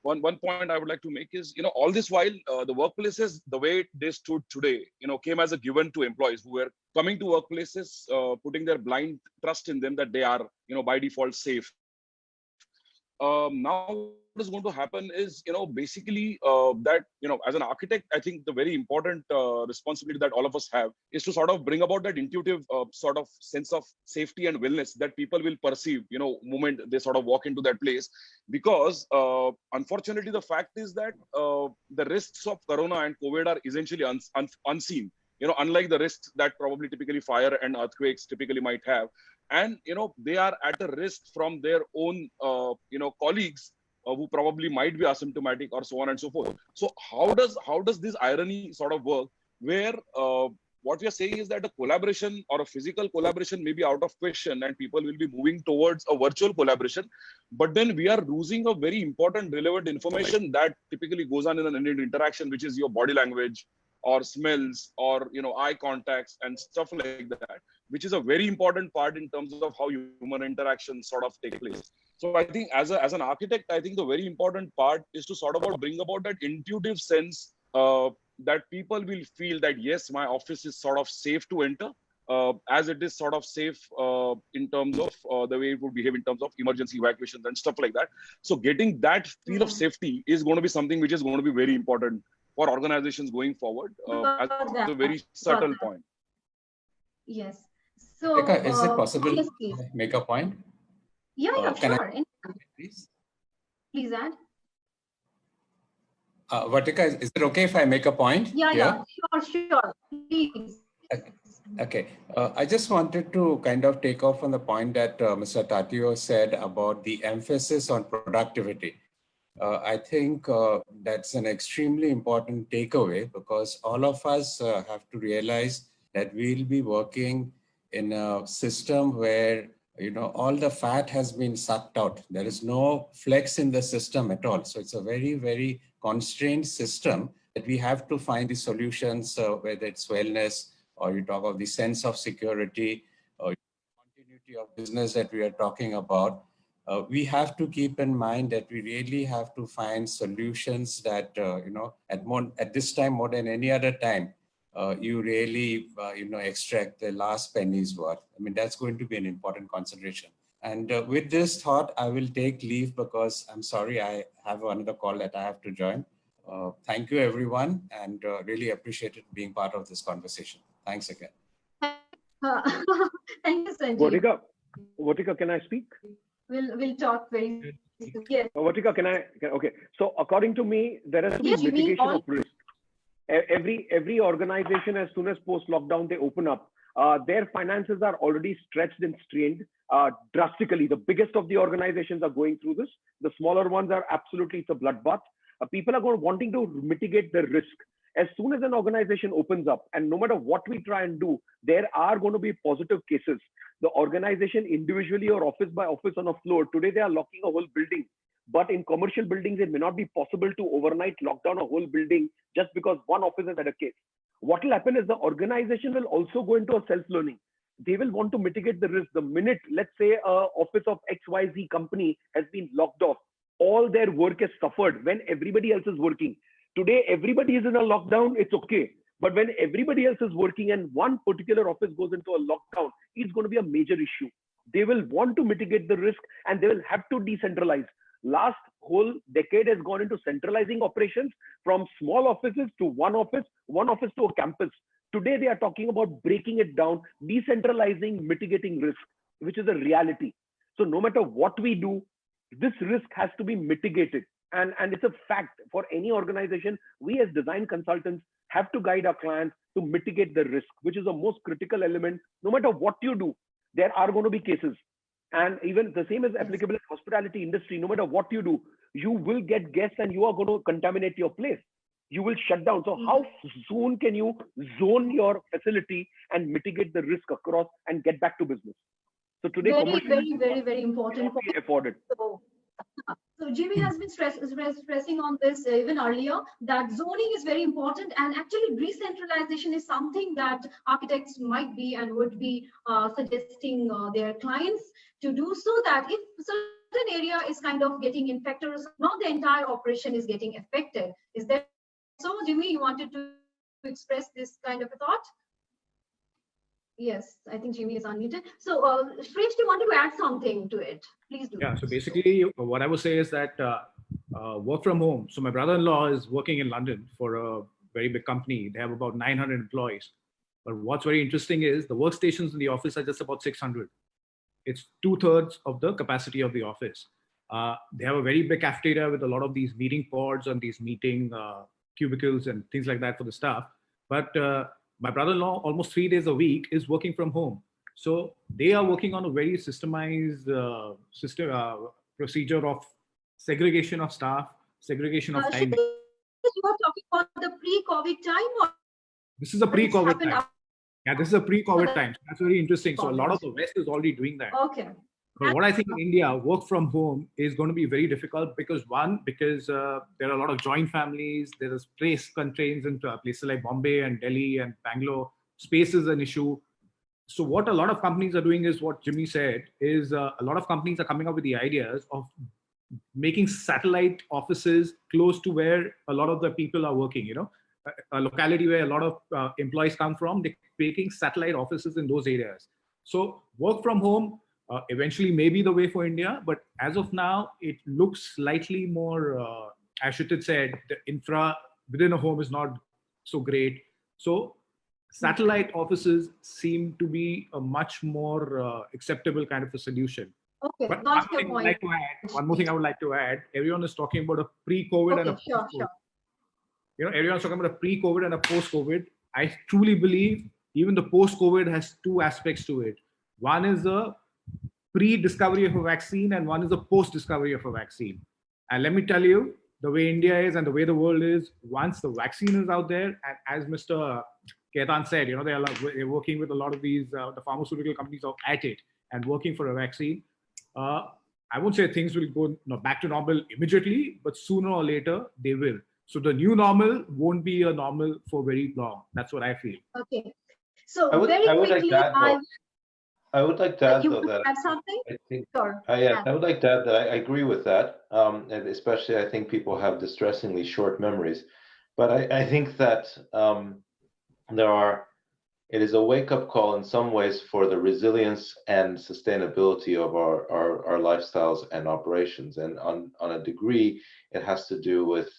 one point I would like to make is, all this while the workplaces, the way they stood today, came as a given to employees who were coming to workplaces, putting their blind trust in them that they are, by default safe. Now what is going to happen is, basically that, as an architect, I think the very important responsibility that all of us have is to sort of bring about that intuitive sort of sense of safety and wellness that people will perceive, moment they sort of walk into that place. Because unfortunately, the fact is that the risks of corona and COVID are essentially unseen. Unlike the risks that probably typically fire and earthquakes typically might have. And, they are at a risk from their own, colleagues who probably might be asymptomatic or so on and so forth. So how does this irony sort of work, where what we are saying is that a collaboration or a physical collaboration may be out of question and people will be moving towards a virtual collaboration, but then we are losing a very important relevant information that typically goes on in an interaction, which is your body language, or smells, or eye contacts and stuff like that, which is a very important part in terms of how human interactions sort of take place. So I think as an architect, I think the very important part is to sort of bring about that intuitive sense that people will feel that, yes, my office is sort of safe to enter, as it is sort of safe in terms of the way it would behave in terms of emergency evacuations and stuff like that. So getting that feel of safety is going to be something which is going to be very important for organizations going forward, as a very subtle point. Yes. So, is it possible yes, to make a point? Yeah, sure. Please add. Vertica, is it okay if I make a point? Yeah, sure. Please. Okay. I just wanted to kind of take off on the point that Mr. Tateo said about the emphasis on productivity. I think that's an extremely important takeaway, because all of us have to realize that we'll be working in a system where all the fat has been sucked out. There is no flex in the system at all. So it's a very, very constrained system that we have to find the solutions, whether it's wellness or you talk of the sense of security or continuity of business that we are talking about. We have to keep in mind that we really have to find solutions that, at this time more than any other time, you really, extract the last penny's worth. I mean, that's going to be an important consideration. And with this thought, I will take leave because I'm sorry, I have another call that I have to join. Thank you, everyone, and really appreciated being part of this conversation. Thanks again. Thank you, Sandeep. Vertica, can I speak? We'll talk very soon. Yes. Vertica, okay. So according to me, there has to be mitigation of risk. Every organization, as soon as post-lockdown they open up, their finances are already stretched and strained drastically. The biggest of the organizations are going through this. The smaller ones are absolutely, it's a bloodbath. People are wanting to mitigate the risk. As soon as an organization opens up, and no matter what we try and do, there are going to be positive cases. The organization individually or office by office on a floor, today they are locking a whole building. But in commercial buildings, it may not be possible to overnight lock down a whole building just because one office has had a case. What will happen is the organization will also go into a self-learning. They will want to mitigate the risk. The minute, let's say, office of XYZ company has been locked off, all their work has suffered when everybody else is working. Today, everybody is in a lockdown, it's okay. But when everybody else is working and one particular office goes into a lockdown, it's going to be a major issue. They will want to mitigate the risk and they will have to decentralize. Last whole decade has gone into centralizing operations from small offices to one office to a campus. Today, they are talking about breaking it down, decentralizing, mitigating risk, which is a reality. So no matter what we do, this risk has to be mitigated. And it's a fact for any organization. We as design consultants have to guide our clients to mitigate the risk, which is the most critical element. No matter what you do, there are going to be cases. And even the same is applicable in hospitality industry. No matter what you do, you will get guests and you are going to contaminate your place. You will shut down. So how soon can you zone your facility and mitigate the risk across and get back to business? So today, very important point. Afforded. So Jimmy has been stressing on this even earlier, that zoning is very important, and actually decentralization is something that architects might be and would be suggesting their clients to do, so that if certain area is kind of getting infected, not the entire operation is getting affected. Is that so, Jimmy? You wanted to express this kind of a thought? Yes, I think Jimmy is unmuted. So, Shresh, you wanted to add something to it? Please do. Yeah, so basically what I would say is that work from home. So my brother-in-law is working in London for a very big company. They have about 900 employees. But what's very interesting is the workstations in the office are just about 600. It's 2/3 of the capacity of the office. They have a very big cafeteria with a lot of these meeting pods and these meeting cubicles and things like that for the staff. But my brother-in-law, almost 3 days a week, is working from home. So they are working on a very systemized procedure of segregation of staff, segregation of time. You are talking about the pre-COVID time? Or this is a pre-COVID time. Yeah, this is a pre-COVID time. So that's very interesting. So a lot of the West is already doing that. Okay. But what I think in India, work from home is going to be very difficult because there are a lot of joint families. There is place constraints in places like Bombay and Delhi and Bangalore. Space is an issue. So what a lot of companies are doing is what Jimmy said, is a lot of companies are coming up with the ideas of making satellite offices close to where a lot of the people are working, a locality where a lot of employees come from, they're making satellite offices in those areas. So work from home eventually may be the way for India, but as of now, it looks slightly more, as Kshitij said, the infra within a home is not so great. So satellite offices seem to be a much more acceptable kind of a solution. Okay, but that's your point. One more thing I would like to add. Everyone is talking about a pre-COVID and a post-COVID. Sure. Everyone's talking about a pre-COVID and a post-COVID. I truly believe even the post-COVID has two aspects to it. One is the pre-discovery of a vaccine and one is the post-discovery of a vaccine. And let me tell you, the way India is and the way the world is, once the vaccine is out there, and as Mr. Khaitan said, they're working with a lot of these, the pharmaceutical companies are at it. and working for a vaccine. I won't say things will go back to normal immediately, but sooner or later they will. So the new normal won't be a normal for very long. That's what I feel. Okay. So I would like quickly, to I would like to add, you though, that have something? I think Sure. I would like to add that I agree with that, and especially I think people have distressingly short memories. But I think that it is a wake-up call in some ways for the resilience and sustainability of our lifestyles and operations. And on a degree, it has to do with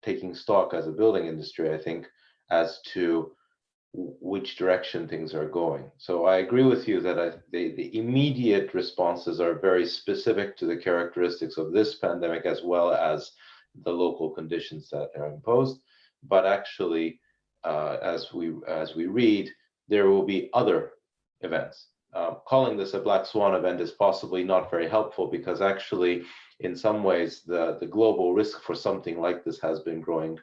taking stock as a building industry, I think, as to which direction things are going. So I agree with you that the immediate responses are very specific to the characteristics of this pandemic as well as the local conditions that are imposed. But actually, as we read, there will be other events. Calling this a black swan event is possibly not very helpful, because actually, in some ways, the global risk for something like this has been growing,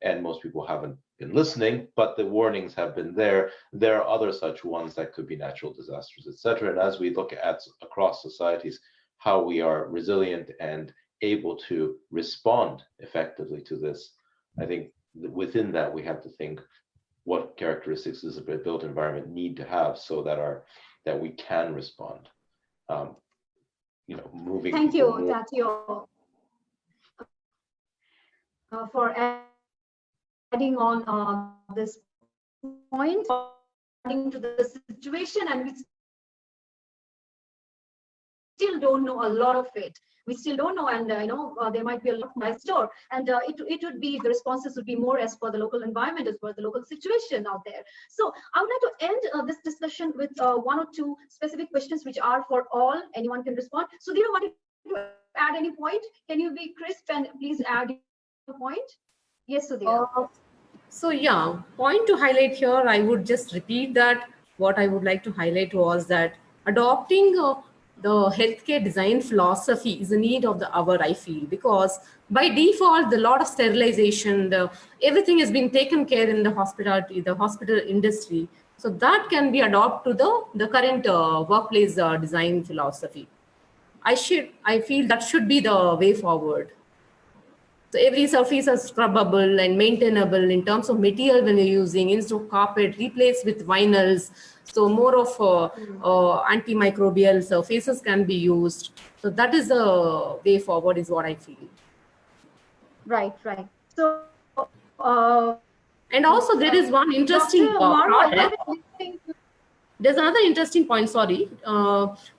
and most people haven't been listening, but the warnings have been there. There are other such ones that could be natural disasters, etc. And as we look at across societies how we are resilient and able to respond effectively to this, I think within that we have to think what characteristics does a built environment need to have so that we can respond. Moving. Thank you, Tateo, for adding on this point according to the situation, and we still don't know a lot of it. We still don't know, and there might be a lot more store, and it would be, the responses would be more as per the local environment, as per the local situation out there. So I would like to end this discussion with one or two specific questions which are for all. Anyone can respond. So do you want to add any point? Can you be crisp and please add your point? Yes, Sudhir. So yeah, point to highlight here, I would just repeat that what I would like to highlight was that adopting the healthcare design philosophy is a need of the hour, I feel, because by default, the lot of sterilization, everything has been taken care in the hospitality, the hospital industry. So that can be adopted to the current workplace design philosophy. I feel that should be the way forward. So every surface is scrubbable and maintainable in terms of material when you're using. Instead of carpet, replace with vinyls. So more of antimicrobial surfaces can be used. So that is the way forward, is what I feel. Right. So, and also there is one interesting Marwah, there's another interesting point, sorry.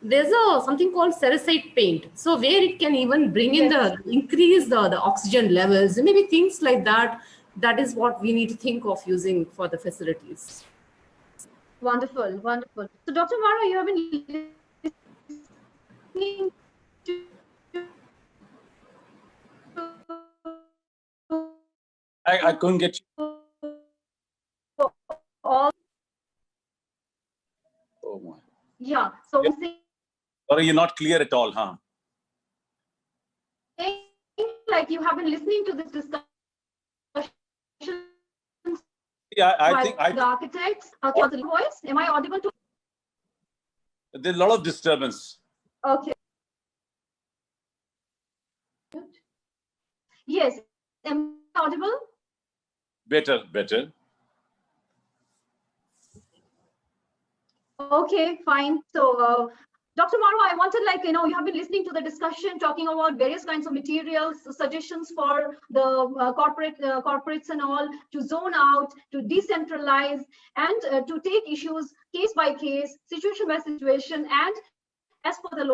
There's something called cerussite paint. So where it can even bring in increase the oxygen levels, maybe things like that. That is what we need to think of using for the facilities. Wonderful. So Dr. Marwah, you have been listening to I couldn't get you. All. Oh my. Yeah. So sorry, you're not clear at all, huh? Like you have been listening to this discussion. Yeah, I think the architects. Voice. Am I audible to? There's a lot of disturbance. Okay. Yes. Am I audible? Better. Okay, fine. So, Dr. Marwah, I wanted, you have been listening to the discussion talking about various kinds of materials, suggestions for the corporates and all to zone out, to decentralize, and to take issues case by case, situation by situation, and as for the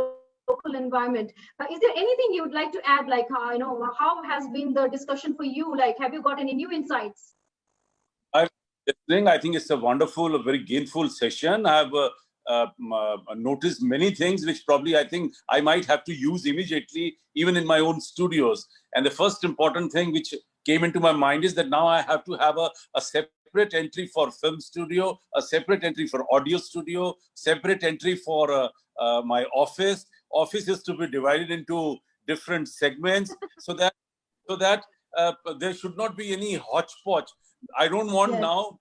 local environment. Is there anything you would like to add? Like, how has been the discussion for you? Like, have you got any new insights? I think it's a wonderful, a very gainful session. I have noticed many things which probably I think I might have to use immediately, even in my own studios. And the first important thing which came into my mind is that now I have to have a separate entry for film studio, a separate entry for audio studio, separate entry for my office. Office is to be divided into different segments so that there should not be any hodgepodge. I don't want now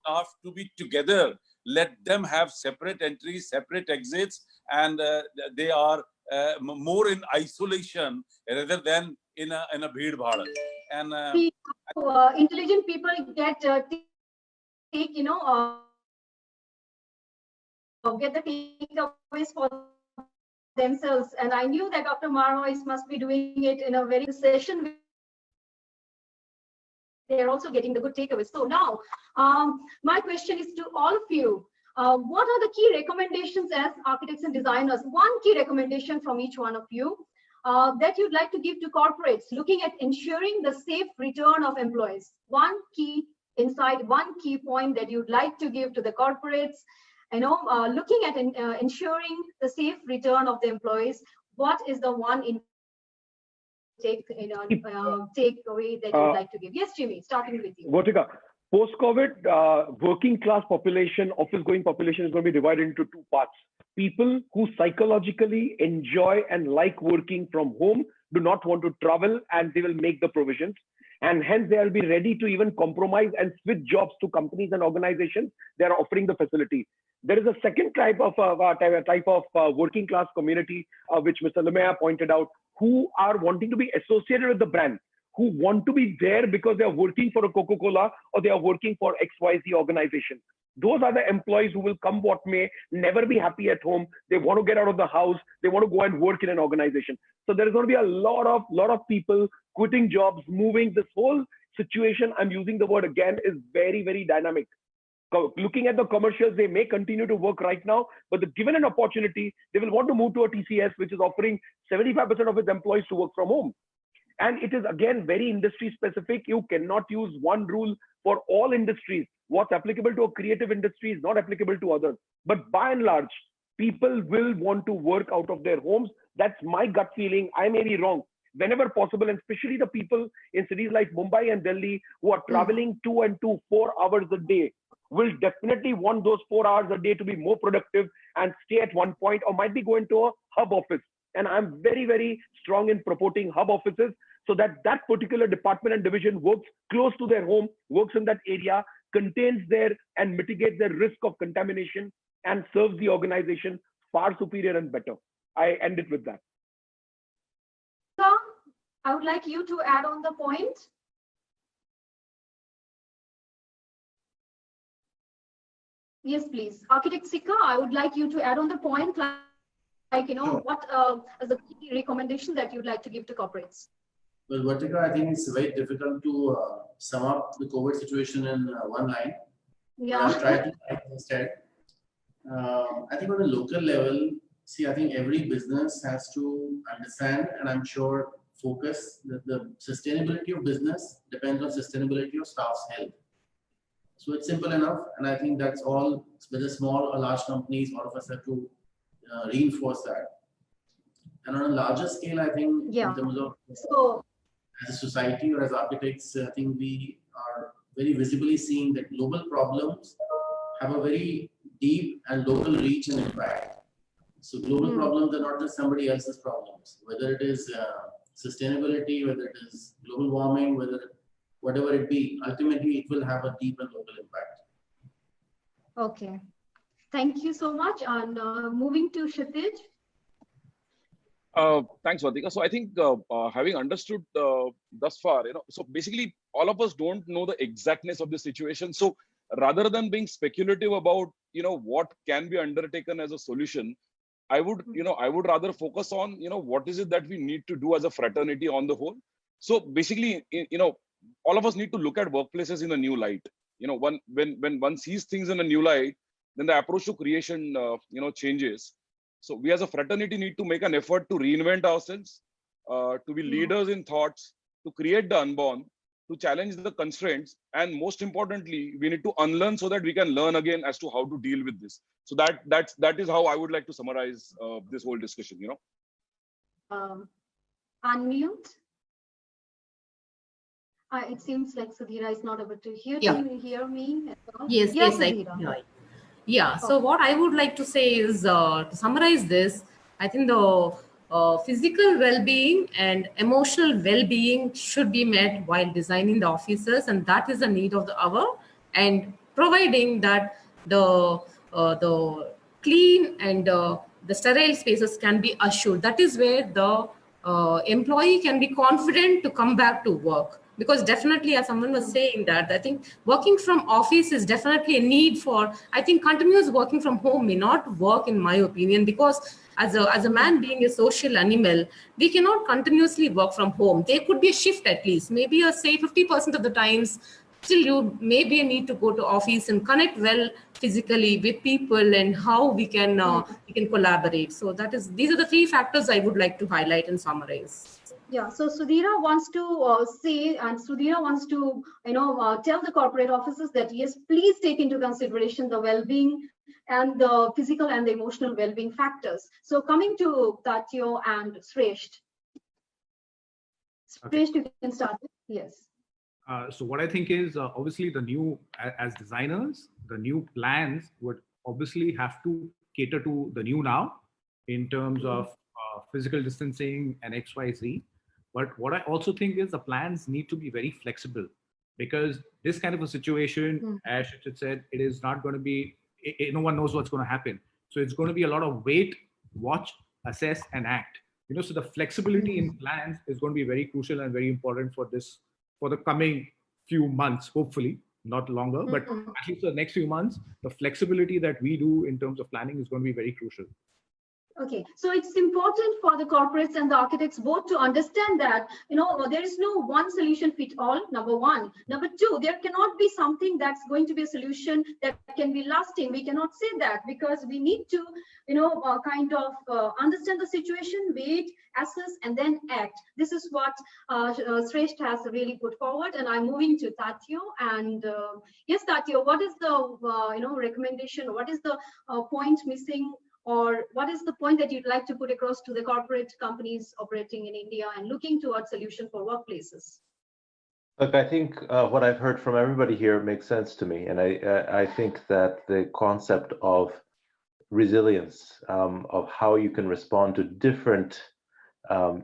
staff to be together let them have separate entries, separate exits, and they are more in isolation rather than in a bheed bhad. And intelligent people get take, get the takeaways for themselves. And I knew that Dr. Marwah must be doing it in a very session. They're also getting the good takeaways. So now, my question is to all of you. What are the key recommendations as architects and designers? One key recommendation from each one of you that you'd like to give to corporates looking at ensuring the safe return of employees. One key insight, one key point that you'd like to give to the corporates, looking at ensuring the safe return of the employees. What is the one takeaway that you'd like to give? Yes, Jimmy, starting with you. Vertica, post-COVID, working class population, office-going population is going to be divided into two parts. People who psychologically enjoy and like working from home, do not want to travel, and they will make the provisions. And hence, they will be ready to even compromise and switch jobs to companies and organizations. They are offering the facility. There is a second type of working class community, which Mr. Limaya pointed out, who are wanting to be associated with the brand, who want to be there because they are working for a Coca-Cola or they are working for XYZ organization. Those are the employees who will come what may, never be happy at home. They want to get out of the house. They want to go and work in an organization. So there is going to be a lot of people quitting jobs, moving. This whole situation, I'm using the word again, is very, very dynamic. Looking at the commercials, they may continue to work right now, but given an opportunity, they will want to move to a TCS, which is offering 75% of its employees to work from home. And it is, again, very industry specific. You cannot use one rule for all industries. What's applicable to a creative industry is not applicable to others. But by and large, people will want to work out of their homes. That's my gut feeling. I may be wrong. Whenever possible, and especially the people in cities like Mumbai and Delhi who are traveling 4 hours a day, will definitely want those 4 hours a day to be more productive and stay at one point, or might be going to a hub office. And I'm very, very strong in promoting hub offices so that that particular department and division works close to their home, works in that area, contains their and mitigates their risk of contamination, and serves the organization far superior and better. I end it with that. I would like you to add on the point. Yes, please. Architect Sikka, I would like you to add on the point, what is the key recommendation that you'd like to give to corporates? Well, Vertica, I think it's very difficult to sum up the COVID situation in one line. Yeah. I'll try to instead. I think on a local level, I think every business has to understand, and I'm sure focus, that the sustainability of business depends on sustainability of staff's health. So it's simple enough, and I think that's all, whether small or large companies, all of us have to reinforce that. And on a larger scale, I think in terms of as a society or as architects, I think we are very visibly seeing that global problems have a very deep and local reach and impact. So global problems are not just somebody else's problems, whether it is sustainability, whether it is global warming, whatever it be, ultimately it will have a deep and local impact. Okay, thank you so much. And moving to Kshitij. Thanks, Vertica. So I think having understood thus far, so basically all of us don't know the exactness of the situation. So rather than being speculative about, what can be undertaken as a solution, I would rather focus on, what is it that we need to do as a fraternity on the whole. So basically, all of us need to look at workplaces in a new light. When one sees things in a new light, then the approach to creation, changes. So we as a fraternity need to make an effort to reinvent ourselves, to be leaders in thoughts, to create the unborn, to challenge the constraints, and most importantly, we need to unlearn so that we can learn again as to how to deal with this. So that is how I would like to summarize this whole discussion. Unmute. It seems like Sudhira is not able to hear me. Yes, Yeah. So what I would like to say is, to summarize this, I think the physical well-being and emotional well-being should be met while designing the offices, and that is the need of the hour. And providing that the the clean and the sterile spaces can be assured. That is where the employee can be confident to come back to work. Because definitely, as someone was saying that, I think working from office is definitely a need for, I think continuous working from home may not work in my opinion, because as a man being a social animal, we cannot continuously work from home. There could be a shift at least, maybe say 50% of the times, still you maybe need to go to office and connect well physically with people and how we can collaborate. So these are the three factors I would like to highlight and summarize. Yeah, so Sudhira wants to say, and Sudhira wants to, tell the corporate offices that yes, please take into consideration the well-being and the physical and the emotional well-being factors. So coming to Tateo and Sresht. Sresht, you can start with, yes. So what I think is obviously as designers, the new plans would obviously have to cater to the new now in terms of physical distancing and XYZ. But what I also think is the plans need to be very flexible, because this kind of a situation, as it said, it is not going to be, no one knows what's going to happen. So it's going to be a lot of wait, watch, assess, and act. So the flexibility in plans is going to be very crucial and very important for the coming few months, hopefully, not longer, but at least the next few months, the flexibility that we do in terms of planning is going to be very crucial. Okay, so it's important for the corporates and the architects both to understand that, there is no one solution fit all, number one. Number two, there cannot be something that's going to be a solution that can be lasting. We cannot say that, because we need to, understand the situation, wait, assess, and then act. This is what Sresht has really put forward. And I'm moving to Tateo. And yes, Tateo, what is the, recommendation? What is the point missing? Or what is the point that you'd like to put across to the corporate companies operating in India and looking towards solution for workplaces? Look, I think what I've heard from everybody here makes sense to me. And I think that the concept of resilience, of how you can respond to different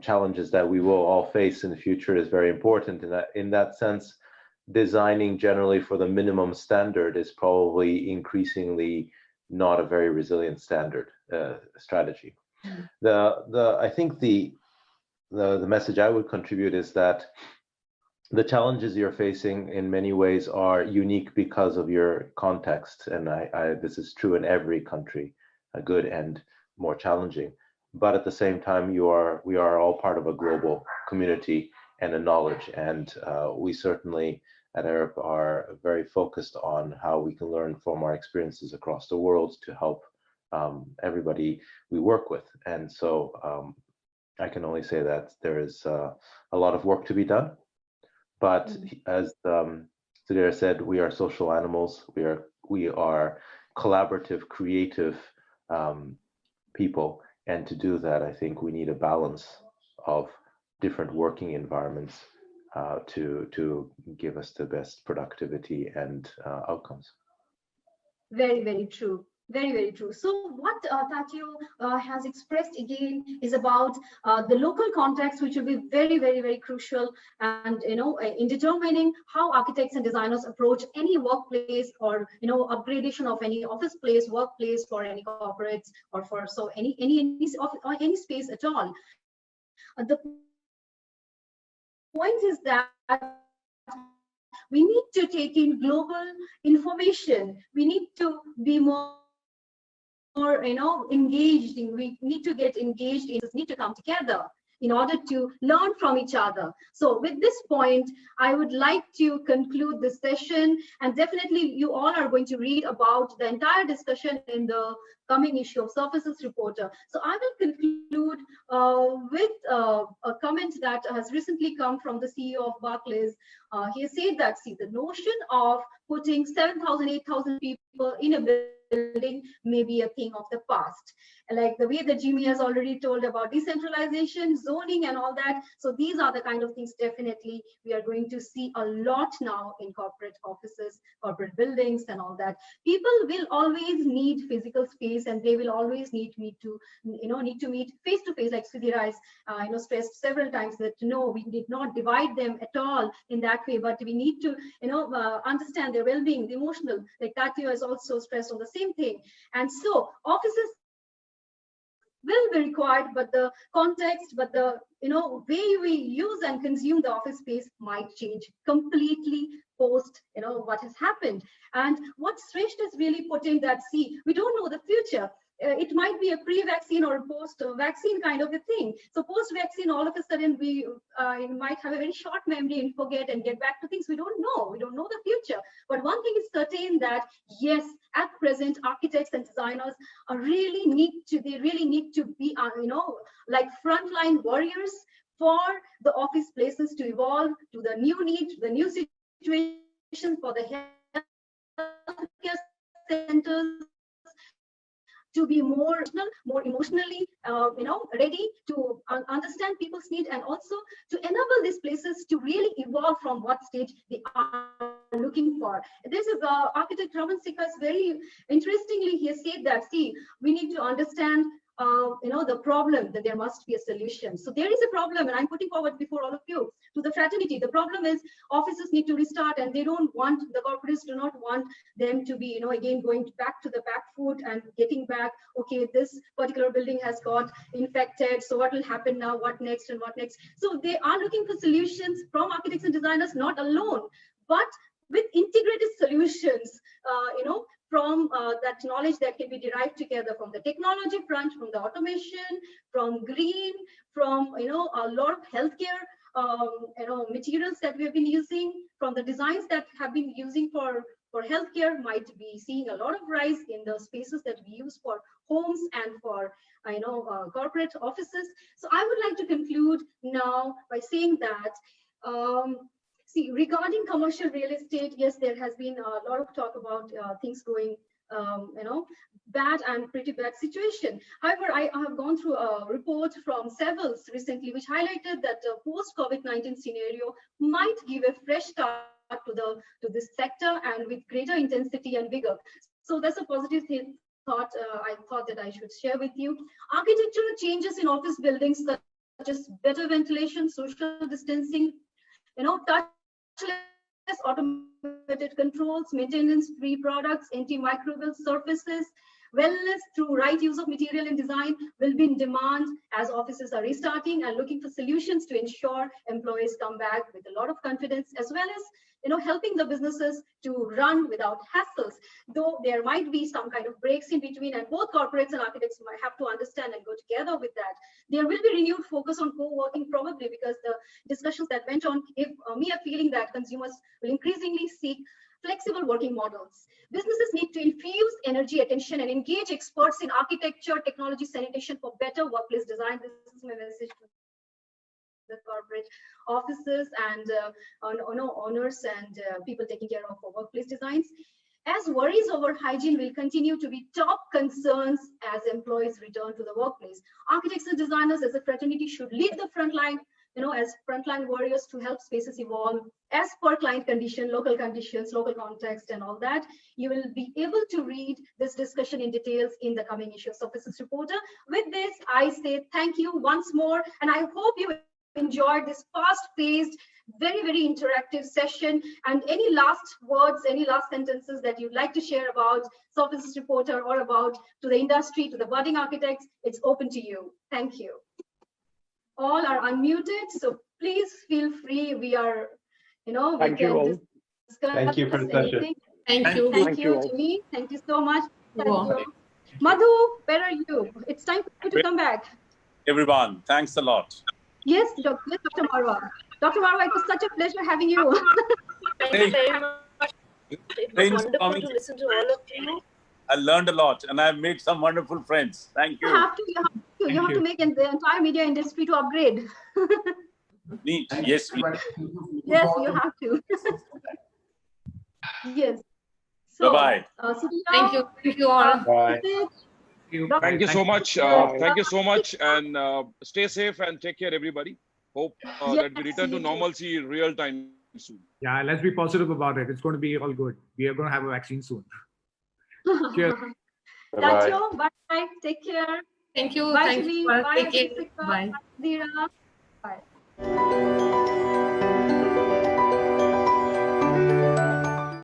challenges that we will all face in the future is very important. In that sense, designing generally for the minimum standard is probably increasingly not a very resilient standard strategy. I think the message I would contribute is that the challenges you're facing in many ways are unique because of your context, and this is true in every country, good and more challenging. But at the same time, we are all part of a global community and a knowledge, and we certainly at Arup are very focused on how we can learn from our experiences across the world to help everybody we work with. And so I can only say that there is a lot of work to be done. But as Sudhir said, we are social animals. We are collaborative, creative people. And to do that, I think we need a balance of different working environments to give us the best productivity and outcomes. Very, very true. Very, very true. So what Tateo has expressed again is about the local context, which will be very, very, very crucial, and in determining how architects and designers approach any workplace or upgradation of any office place, workplace for any corporates or for any space at all. The point is that we need to take in global information. We need to be more engaged. We need to get engaged in this, need to come together in order to learn from each other. So with this point, I would like to conclude this session, and definitely you all are going to read about the entire discussion in the coming issue of Surfaces Reporter. So I will conclude with a comment that has recently come from the CEO of Barclays. He has said that, see, the notion of putting 7,000, 8,000 people in a building may be a thing of the past. Like the way that Jimmy has already told about decentralization, zoning and all that. So these are the kind of things definitely we are going to see a lot now in corporate offices, corporate buildings and all that. People will always need physical space, and they will always need to meet face to face, like Sudhir has stressed several times that no, we did not divide them at all in that way, but we need to, understand their well-being, the emotional, like Tateo has also stressed on the same thing. And so offices will be required, but the context, but the way we use and consume the office space might change completely post what has happened. And what Shrestha is really putting that, see, we don't know the future. It might be a pre-vaccine or a post-vaccine kind of a thing. So post-vaccine, all of a sudden we might have a very short memory and forget and get back to things we don't know. We don't know the future. But one thing is certain that yes, at present, architects and designers really need to be, like frontline warriors for the office places to evolve to the new need, to the new situation, for the healthcare centers to be more emotionally, ready to understand people's need, and also to enable these places to really evolve from what stage they are looking for. This is architect Raman Sikka is very interestingly, he has said that, see, we need to understand the problem, that there must be a solution. So there is a problem, and I'm putting forward before all of you to the fraternity. The problem is offices need to restart, and they don't want, the corporates do not want them to be, again, going back to the back foot and getting back, okay, this particular building has got infected, so what will happen now, what next and what next? So they are looking for solutions from architects and designers, not alone, but with integrated solutions, from that knowledge that can be derived together from the technology front, from the automation, from green, from a lot of healthcare materials that we have been using, from the designs that have been using for healthcare, might be seeing a lot of rise in the spaces that we use for homes and for corporate offices. So I would like to conclude now by saying that see, regarding commercial real estate, yes, there has been a lot of talk about things going, bad and pretty bad situation. However, I have gone through a report from Sevils recently, which highlighted that the post-COVID-19 scenario might give a fresh start to this sector, and with greater intensity and vigor. So that's a positive thing. I thought that I should share with you. Architectural changes in office buildings, such as better ventilation, social distancing, touchless automated controls, maintenance-free products, antimicrobial surfaces, wellness through right use of material and design will be in demand as offices are restarting and looking for solutions to ensure employees come back with a lot of confidence, as well as helping the businesses to run without hassles. Though there might be some kind of breaks in between, and both corporates and architects might have to understand and go together with that. There will be renewed focus on co-working, probably because the discussions that went on give me a feeling that consumers will increasingly seek flexible working models. Businesses need to infuse energy, attention, and engage experts in architecture, technology, sanitation for better workplace design. This is my message to the corporate offices and owners and people taking care of workplace designs. As worries over hygiene will continue to be top concerns as employees return to the workplace, architects and designers as a fraternity should lead the front line, as frontline warriors to help spaces evolve as per client condition, local conditions, local context, and all that. You will be able to read this discussion in details in the coming issues of Business Reporter. With this, I say thank you once more, and I hope you enjoyed this fast-paced, very, very interactive session. And any last words, any last sentences that you'd like to share about Business Reporter or about to the industry, to the budding architects, it's open to you. Thank you. All are unmuted, so please feel free. We are, Thank you all. Thank you for the session. Thank you. Thank you, Jimmy. Thank you so much. Thank you. Madhu, where are you? It's time for you to come back. Everyone, thanks a lot. Yes, Dr. Marwah. Dr. Marwah, it was such a pleasure having you. Thank you very much. It was wonderful to listen to all of you. I learned a lot, and I've made some wonderful friends. Thank you. You have to make the entire media industry to upgrade. Neat. Yes, yes, you have to. Yes. So, bye-bye. Thank you. Thank you all. Bye. Thank you so much. Thank you so much, and stay safe and take care, everybody. Hope that we return to normalcy real time soon. Yeah, let's be positive about it. It's going to be all good. We are going to have a vaccine soon. Cheers. Tateo, bye. Take care. Thank you. Bye, Thank Sunil. you. Bye, Take care. Sikka. Bye. Bye.